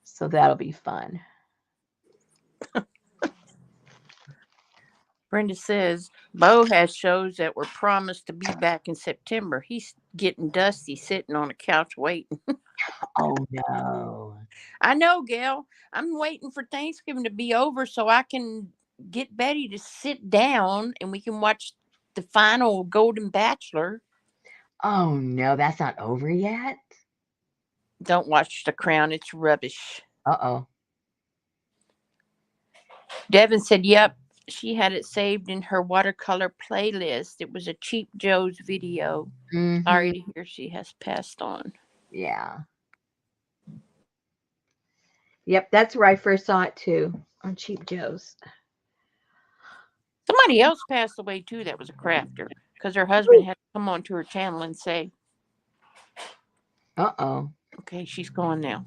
so that'll be fun. Brenda says Bo has shows that were promised to be back in September. He's getting dusty sitting on a couch waiting. Oh no. I know, Gail. I'm waiting for Thanksgiving to be over so I can get Betty to sit down and we can watch the final Golden Bachelor. Oh no, that's not over yet. Don't watch The Crown. It's rubbish. Uh-oh. Devin said, yep, she had it saved in her watercolor playlist. It was a Cheap Joe's video. Mm-hmm. Sorry to hear she has passed on. Yeah. Yep, that's where I first saw it too, on Cheap Joe's. Somebody else passed away too that was a crafter because her husband had to come onto her channel and say, uh-oh. Okay, she's gone now.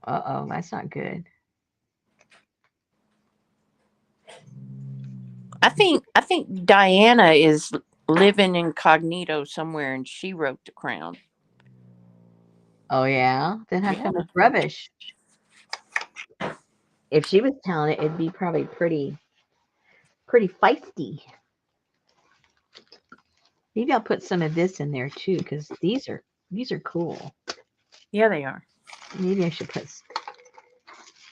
Uh-oh, that's not good. I think Diana is living incognito somewhere and she wrote The Crown. Oh yeah? Then how come it's rubbish? If she was telling it, it'd be probably pretty feisty. Maybe I'll put some of this in there too, because these are cool. Yeah, they are. Maybe I should put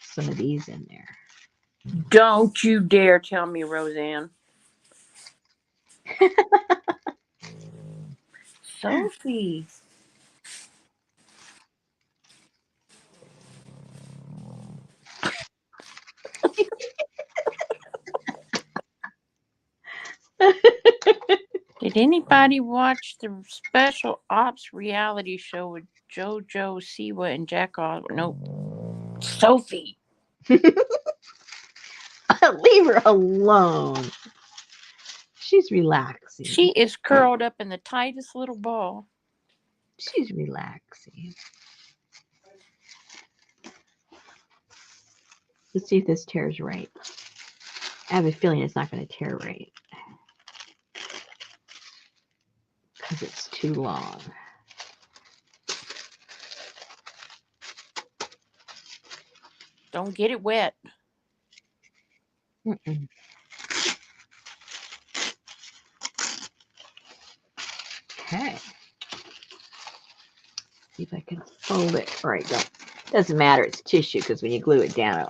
some of these in there. Don't you dare tell me, Roseanne. Sophie. Did anybody watch the special ops reality show with JoJo Siwa and Jack Osborne? Nope. Sophie. Leave her alone. She's relaxing. She is curled up in the tightest little ball. She's relaxing. Let's see if this tears right. I have a feeling it's not going to tear right. Because it's too long. Don't get it wet. Mm-mm. Okay. See if I can fold it. All right, don't. Doesn't matter. It's tissue because when you glue it down,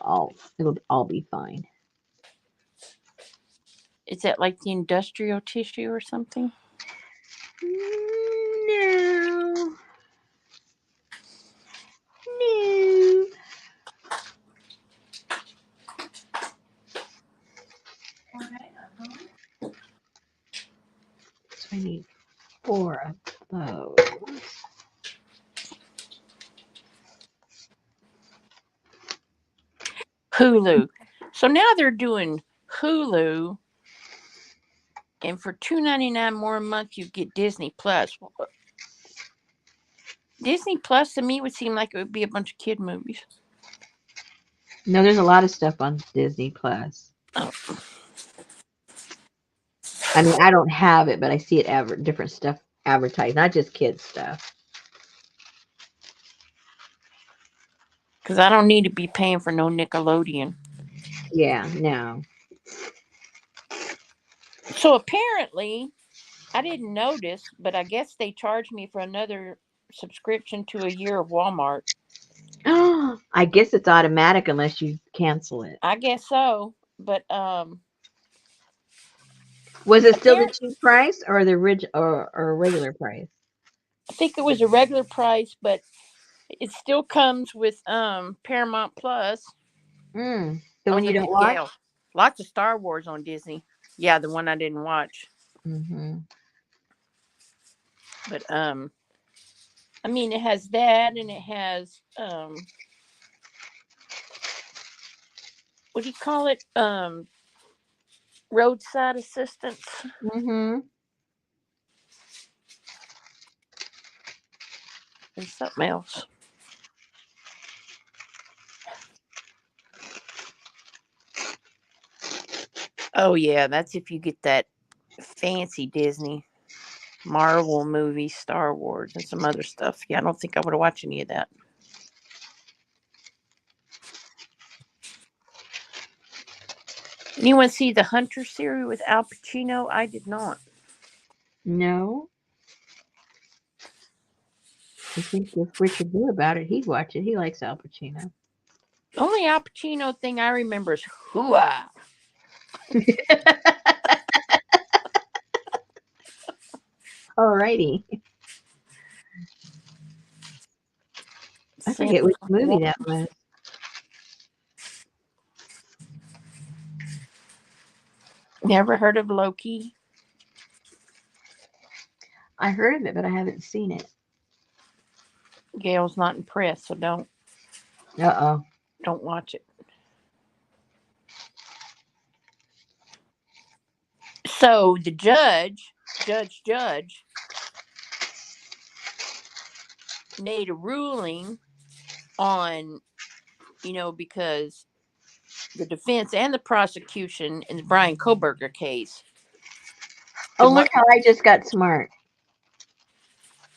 it'll all be fine. Is that like the industrial tissue or something? No. No. So I need 4 of those. Hulu. So now they're doing Hulu, and for $2.99 more a month, you get Disney Plus. Disney Plus to me would seem like it would be a bunch of kid movies. No, there's a lot of stuff on Disney Plus. Oh. I mean, I don't have it, but I see it different stuff advertised, not just kids stuff. Because I don't need to be paying for no Nickelodeon. Yeah, no. So apparently, I didn't notice, but I guess they charged me for another subscription to a year of Walmart. I guess it's automatic unless you cancel it. I guess so, but Was it still the cheap price or the or regular price? I think it was a regular price, but it still comes with Paramount Plus. The Oh, one you look don't at watch? Gail. Lots of Star Wars on Disney. Yeah, the one I didn't watch. Mm-hmm. But I mean, it has that, and it has what do you call it? Roadside assistance. Mm-hmm. And something else. Oh yeah, that's if you get that fancy Disney, Marvel movies, Star Wars, and some other stuff. Yeah, I don't think I would watch any of that. Anyone see the Hunter series with Al Pacino? I did not. No. I think if Richard knew about it, he'd watch it. He likes Al Pacino. The only Al Pacino thing I remember is Hooah. Alrighty. I forget which movie that was. Never heard of Loki? I heard of it, but I haven't seen it. Gail's not impressed, so don't watch it. So the judge made a ruling on, because the defense and the prosecution in the Brian Koberger case. Oh, look how I just got smart.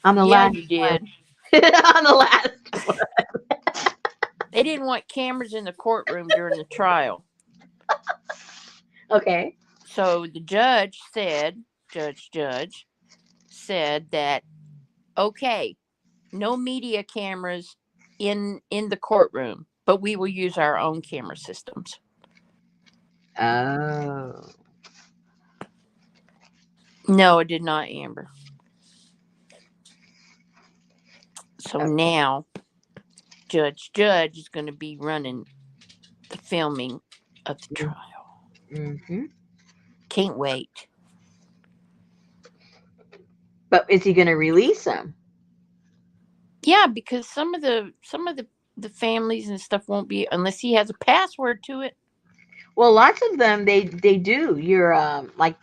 I'm the last you did. I'm the last one. They didn't want cameras in the courtroom during the trial. Okay. So the judge said, Judge, said that, okay, no media cameras in the courtroom, but we will use our own camera systems. Oh. No, it did not, Amber. So Okay. now Judge is going to be running the filming of the trial. Mm-hmm. Can't wait. But is he going to release them? Yeah, because some of the families and stuff won't be unless he has a password to it. Well, lots of them they do. You're like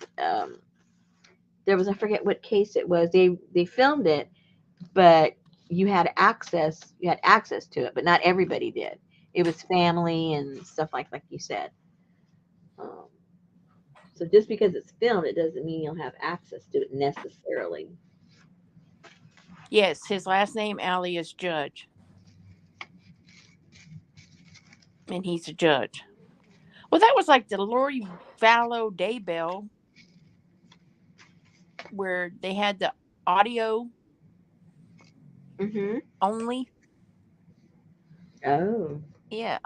there was, I forget what case it was. They filmed it, but you had access to it, but not everybody did. It was family and stuff like you said. Um, so just because it's filmed, it doesn't mean you'll have access to it necessarily. Yes, his last name Allie is Judge, and he's a judge. Well, that was like the Lori Vallow Daybell, where they had the audio Mm-hmm. only. Oh. Yeah,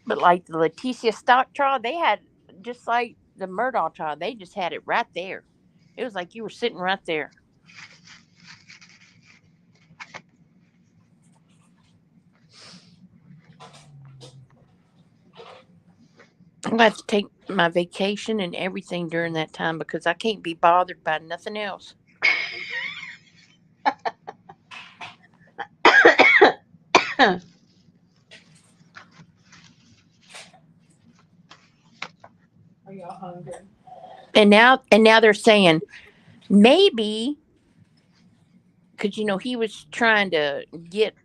but like the Leticia Stock trial, they had just like the Murdaugh trial. They just had it right there. It was like you were sitting right there. I'm going to have to take my vacation and everything during that time because I can't be bothered by nothing else. Are y'all hungry? And now they're saying maybe because he was trying to get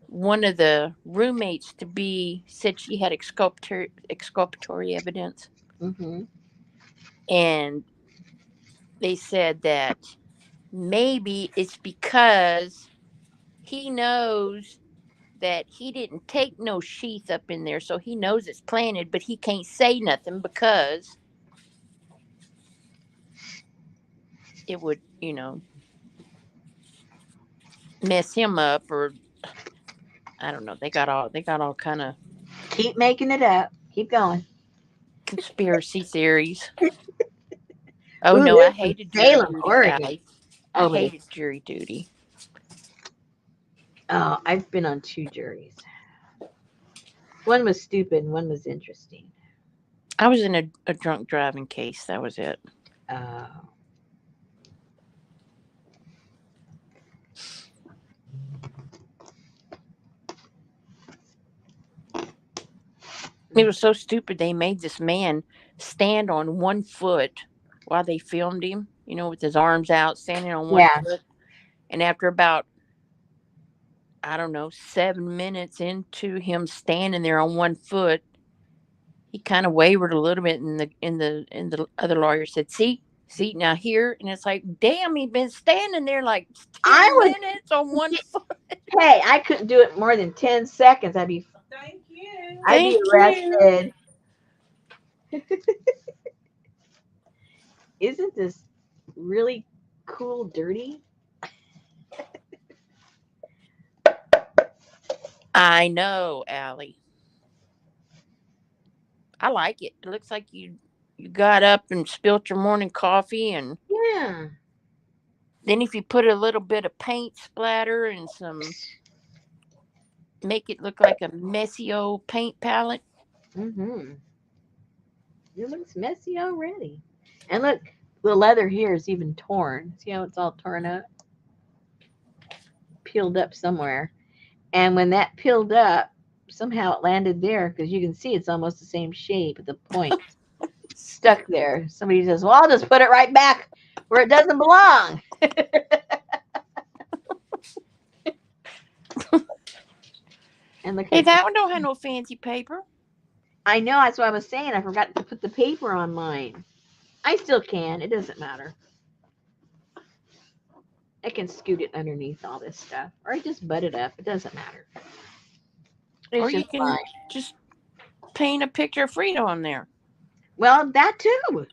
one of the roommates to be said she had exculpatory evidence, Mm-hmm. and they said that maybe it's because he knows that he didn't take no sheath up in there, so he knows it's planted, but he can't say nothing because it would, mess him up, or I don't know. They got all kind of Keep making it up. Keep going. conspiracy theories. Oh Who no, I lives in hated jury Salem, duty, Oregon? guys. I Oh, but hated jury duty. I've been on 2 juries. One was stupid and one was interesting. I was in a drunk driving case. That was it. Uh, It was so stupid. They made this man stand on one foot while they filmed him, with his arms out, standing on one yeah. foot. And after about, I don't know, 7 minutes into him standing there on one foot, he kind of wavered a little bit, and the other lawyer said, "See now here," and it's like, damn, he'd been standing there like I 10 was, minutes on one foot. hey, I couldn't do it more than 10 seconds. Thank you. I'd be Thank you. arrested. Isn't this really cool dirty? I know, Allie. I like it. It looks like you got up and spilt your morning coffee, and Yeah. then if you put a little bit of paint splatter and make it look like a messy old paint palette. Mm-hmm. It looks messy already. And look, the leather here is even torn. See how it's all torn up? Peeled up somewhere. And when that peeled up, somehow it landed there because you can see it's almost the same shape. The point stuck there. Somebody says, "Well, I'll just put it right back where it doesn't belong." And look Hey, at that one don't have no fancy paper. I know that's what I was saying. I forgot to put the paper on mine. I still can. It doesn't matter. I can scoot it underneath all this stuff, or I just butt it up. It doesn't matter. Or It's you just can fine. just paint a picture of Frida on there. Well, that too.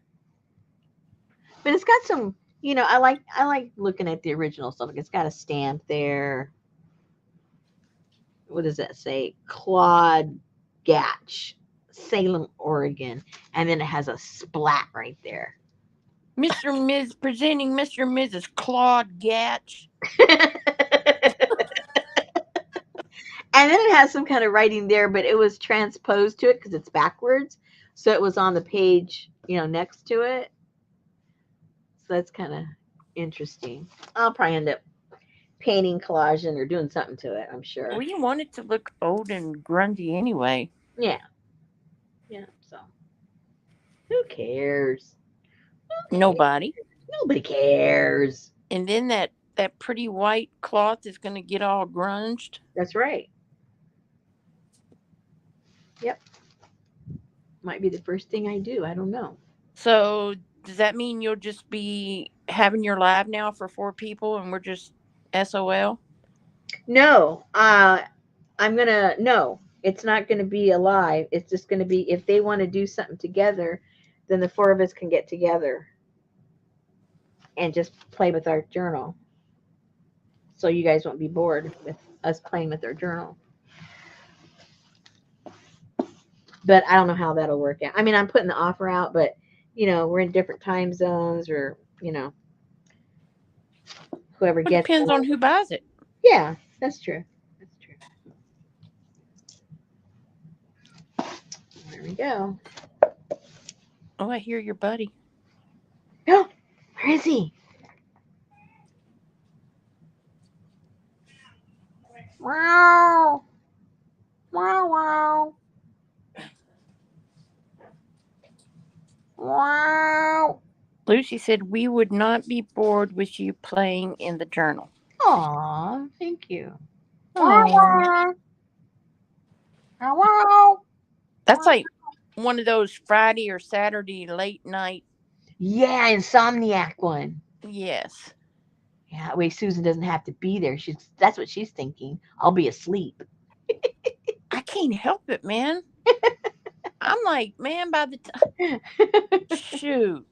But it's got some, I like looking at the original stuff. Like it's got a stamp there. What does that say? Claude Gatch, Salem, Oregon. And then it has a splat right there. Mr. and Ms. presenting Mr. and Mrs. Claude Gatch. And then it has some kind of writing there, but it was transposed to it because it's backwards. So it was on the page, next to it. So that's kind of interesting. I'll probably end up painting, collaging, or doing something to it, I'm sure. Well, you want it to look old and grungy anyway. Yeah. Yeah. So who cares? Nobody. Nobody cares. And then that pretty white cloth is going to get all grunged. That's right. Yep. Might be the first thing I do. I don't know. So does that mean you'll just be having your lab now for 4 people and we're just SOL? No. No, it's not gonna be alive. It's just gonna be if they want to do something together, then the 4 of us can get together and just play with our journal. So you guys won't be bored with us playing with our journal. But I don't know how that'll work out. I mean, I'm putting the offer out, but we're in different time zones, or whoever It gets depends it. on who buys it. Yeah, that's true. That's true. There we go. Oh, I hear your buddy. Oh, where is he? Wow. Wow, wow. Wow. Lucy said we would not be bored with you playing in the journal. Aw, thank you. Aww. Wow, wow. That's like one of those Friday or Saturday late night. Yeah, insomniac one. Yes. Yeah, that way Susan doesn't have to be there. That's what she's thinking. I'll be asleep. I can't help it, man. I'm like, man, by the time. Shoot.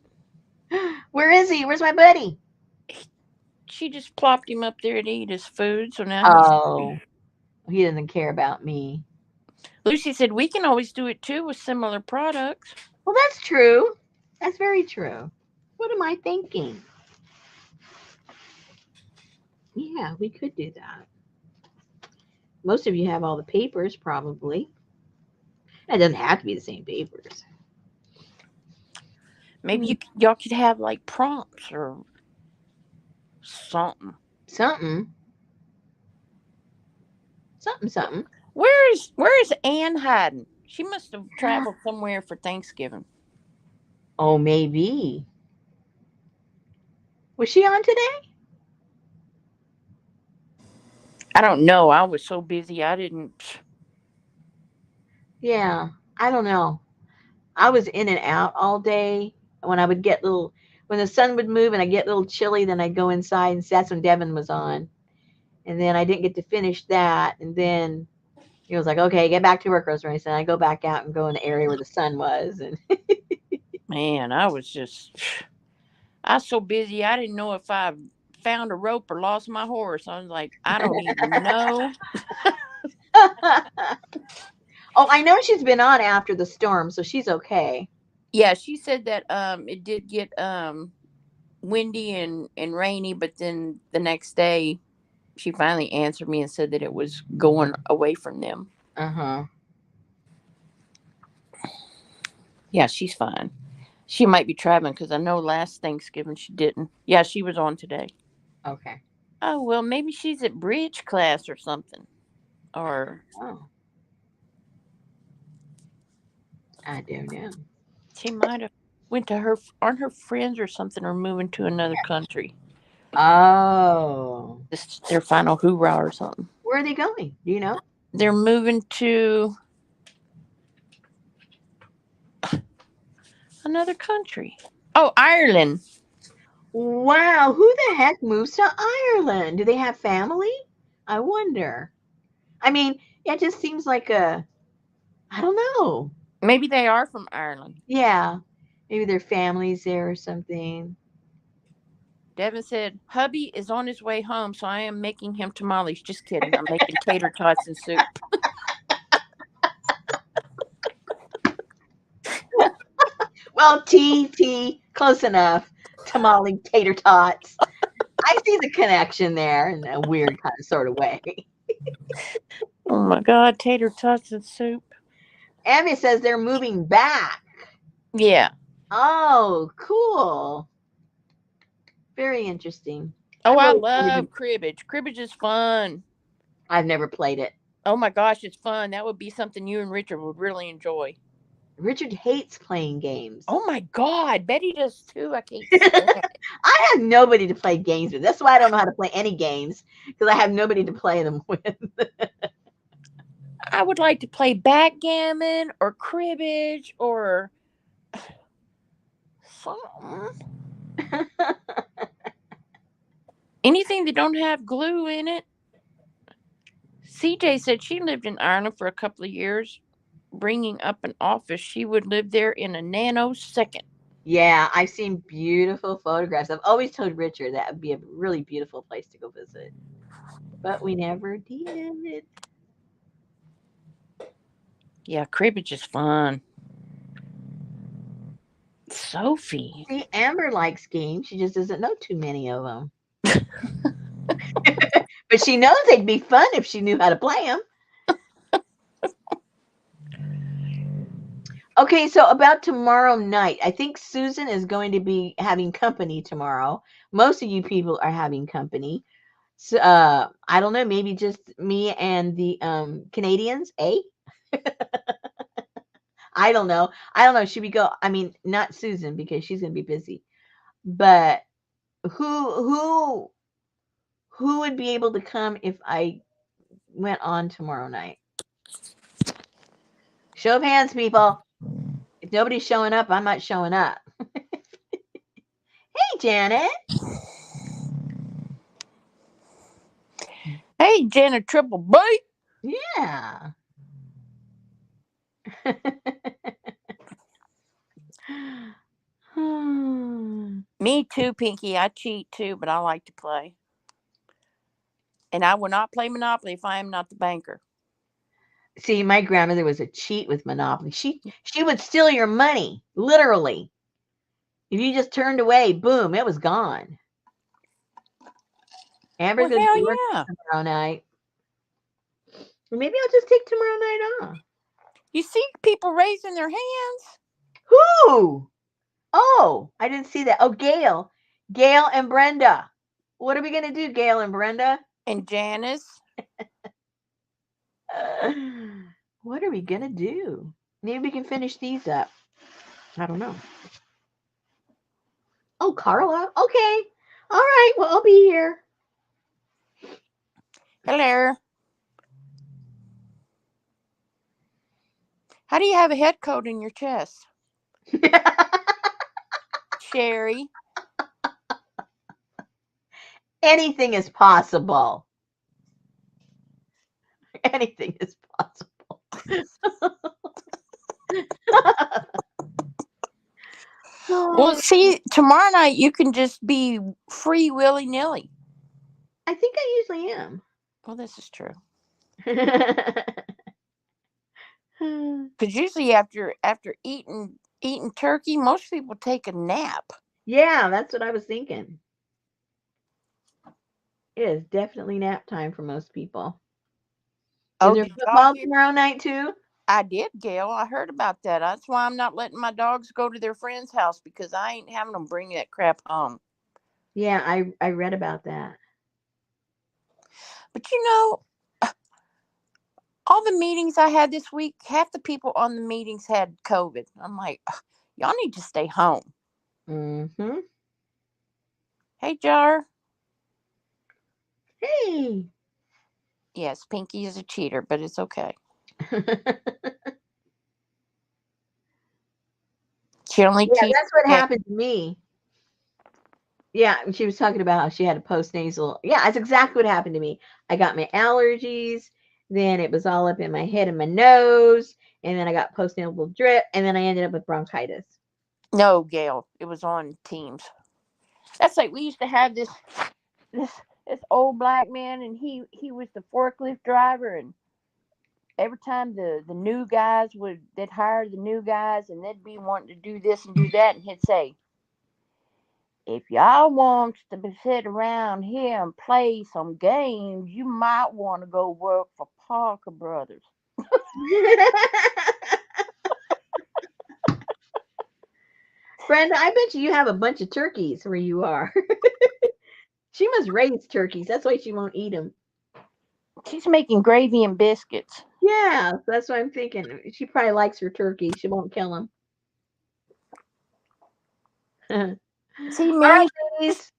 Where is he? Where's my buddy? She just plopped him up there to eat his food, so now he's Oh, he doesn't care about me. Lucy said we can always do it too with similar products. Well, that's true. That's very true. What am I thinking? Yeah, we could do that. Most of you have all the papers, probably. It doesn't have to be the same papers. Maybe y'all could have like prompts or something. Something. Something. Where is Ann hiding? She must have traveled somewhere for Thanksgiving. Oh, maybe. Was she on today? I don't know. I was so busy I didn't. Yeah, I don't know. I was in and out all day. When the sun would move and I get a little chilly, then I'd go inside, and that's when Devin was on. And then I didn't get to finish that. And then he was like, okay, get back to work, Rosemary. So I go back out and go in the area where the sun was. And Man, I was so busy I didn't know if I found a rope or lost my horse. I was like, I don't even know. oh, I know she's been on after the storm, so she's okay. Yeah, she said that it did get windy and rainy, but then the next day she finally answered me and said that it was going away from them. Uh-huh. Yeah, she's fine. She might be traveling because I know last Thanksgiving she didn't. Yeah, she was on today. Okay. Oh, well, maybe she's at bridge class or something. Or Oh. I don't know. she might have went to aren't her friends or something are moving to another country. Oh. This their final hoorah or something. Where are they going? Do you know? They're moving to another country. Oh, Ireland. Wow, who the heck moves to Ireland? Do they have family? I wonder. I mean, it just seems like I don't know. Maybe they are from Ireland. Yeah. Maybe their family's there or something. Devin said, "Hubby is on his way home, so I am making him tamales." Just kidding. I'm making tater tots and soup. Well, close enough. Tamale tater tots. I see the connection there in a weird kind of sort of way. Oh my God, tater tots and soup. Amy says they're moving back. Yeah. Oh, cool. Very interesting. Oh, I'm I really excited. love cribbage. Cribbage is fun. I've never played it. Oh my gosh, it's fun. That would be something you and Richard would really enjoy. Richard hates playing games. Oh my God, Betty does too. I can't stand it. I have nobody to play games with. That's why I don't know how to play any games because I have nobody to play them with. I would like to play backgammon or cribbage or something. Anything that don't have glue in it. CJ said she lived in Ireland for a couple of years. Bringing up an office, she would live there in a nanosecond. Yeah, I've seen beautiful photographs. I've always told Richard that would be a really beautiful place to go visit, but we never did. Yeah, cribbage is fun. Sophie. See, Amber likes games. She just doesn't know too many of them. But she knows they'd be fun if she knew how to play them. Okay, so about tomorrow night, I think Susan is going to be having company tomorrow. Most of you people are having company. So, I don't know, maybe just me and the Canadians, eh? I don't know. I don't know. Should we go? I mean, not Susan because she's going to be busy. But who who would be able to come if I went on tomorrow night? Show of hands, people. If nobody's showing up, I'm not showing up. Hey, Janet. Hey, Janet Triple B. Yeah. Me too, Pinky. I cheat too, but I like to play. And I will not play Monopoly if I am not the banker. See, my grandmother was a cheat with Monopoly. She would steal your money, literally. If you just turned away, boom, it was gone. Amber's Well, going to hell be working yeah. tomorrow night. Or maybe I'll just take tomorrow night off. You see people raising their hands? Who? Oh, I didn't see that. Oh, Gail. Gail and Brenda. What are we going to do, Gail and Brenda? And Janice. What are we going to do? Maybe we can finish these up. I don't know. Oh, Carla. Okay. All right. Well, I'll be here. Hello. How do you have a head coat in your chest? Sherry. Anything is possible. Anything is possible. Well, see, tomorrow night you can just be free willy nilly. I think I usually am. Well, this is true. Because usually after eating turkey, most people take a nap. Yeah, that's what I was thinking. It is definitely nap time for most people. Is Oh, there did y'all football hear? tomorrow night too? I did, Gail. I heard about that. That's why I'm not letting my dogs go to their friend's house because I ain't having them bring that crap home. Yeah, I read about that. But you know, all the meetings I had this week, half the people on the meetings had COVID. I'm like, y'all need to stay home. Mm-hmm. Hey, Jar. Hey. Yes, Pinky is a cheater, but it's okay. She only Yeah, cheats. that's what happened to me. Yeah, she was talking about how she had a postnasal. Yeah, that's exactly what happened to me. I got my allergies, then it was all up in my head and my nose, and then I got postnasal drip, and then I ended up with bronchitis. No, Gail, it was on Teams. That's like we used to have this this old black man, and he was the forklift driver, and every time the new guys they'd hire the new guys, and they'd be wanting to do this and do that, and he'd say, if y'all want to sit around here and play some games, you might want to go work for Parker Brothers. Brenda, I bet you have a bunch of turkeys where you are. She must raise turkeys. That's why she won't eat them. She's making gravy and biscuits. Yeah, that's what I'm thinking. She probably likes her turkey. She won't kill them. All See, right, me, ladies.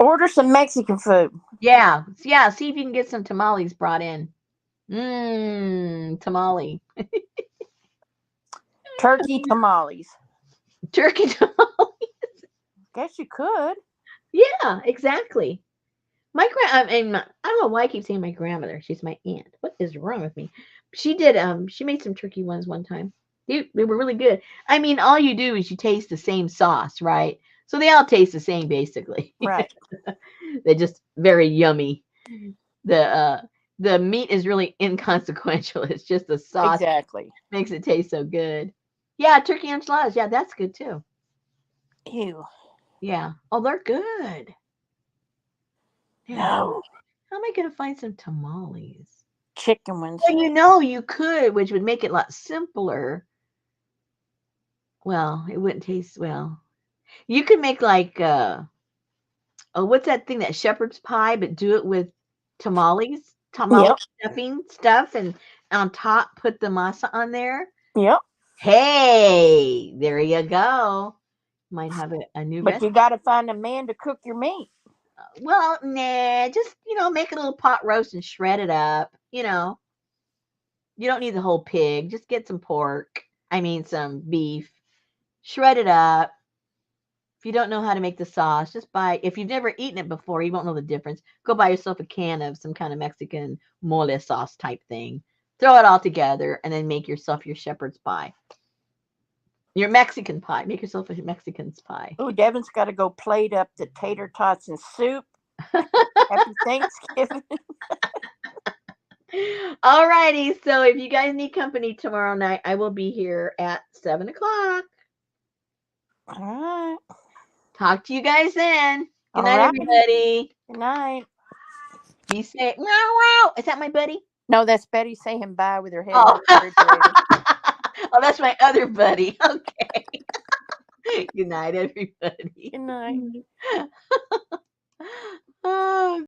order some Mexican food. Yeah, yeah. See if you can get some tamales brought in. Tamale. Turkey tamales. Turkey tamale. Guess you could. Yeah, exactly. My I don't know why I keep saying my grandmother. She's my aunt. What is wrong with me? She did. She made some turkey ones one time. They were really good. I mean, all you do is you taste the same sauce, right? So they all taste the same basically. Right. They're just very yummy. The meat is really inconsequential. It's just the sauce Exactly. makes it taste so good. Yeah, turkey enchiladas. Yeah, that's good too. Ew. Yeah. Oh, they're good. They're good. No. How am I gonna find some tamales? Chicken ones. Well, you know you could, which would make it a lot simpler. Well, it wouldn't taste well. You could make like oh, what's that thing that shepherd's pie, but do it with tamale Yep. stuffing stuff, and on top put the masa on there. Yep. Hey, there you go. Might have a new But recipe. you got to find a man to cook your meat. Well, nah, just make a little pot roast and shred it up. You don't need the whole pig. Just get some pork. I mean, some beef. Shred it up. If you don't know how to make the sauce, just buy. If you've never eaten it before, you won't know the difference. Go buy yourself a can of some kind of Mexican mole sauce type thing. Throw it all together, and then make yourself your shepherd's pie. Your Mexican pie. Make yourself a Mexican's pie. Ooh, Devin's got to go plate up the tater tots and soup. Happy Thanksgiving. All righty. So if you guys need company tomorrow night, I will be here at 7 o'clock. All right. Talk to you guys then. Good All night, right. everybody. Good night. Be safe. Wow, wow. Is that my buddy? No, that's Betty saying bye with her head Oh. in the refrigerator. Oh, that's my other buddy. Okay. Good night, everybody. Good night.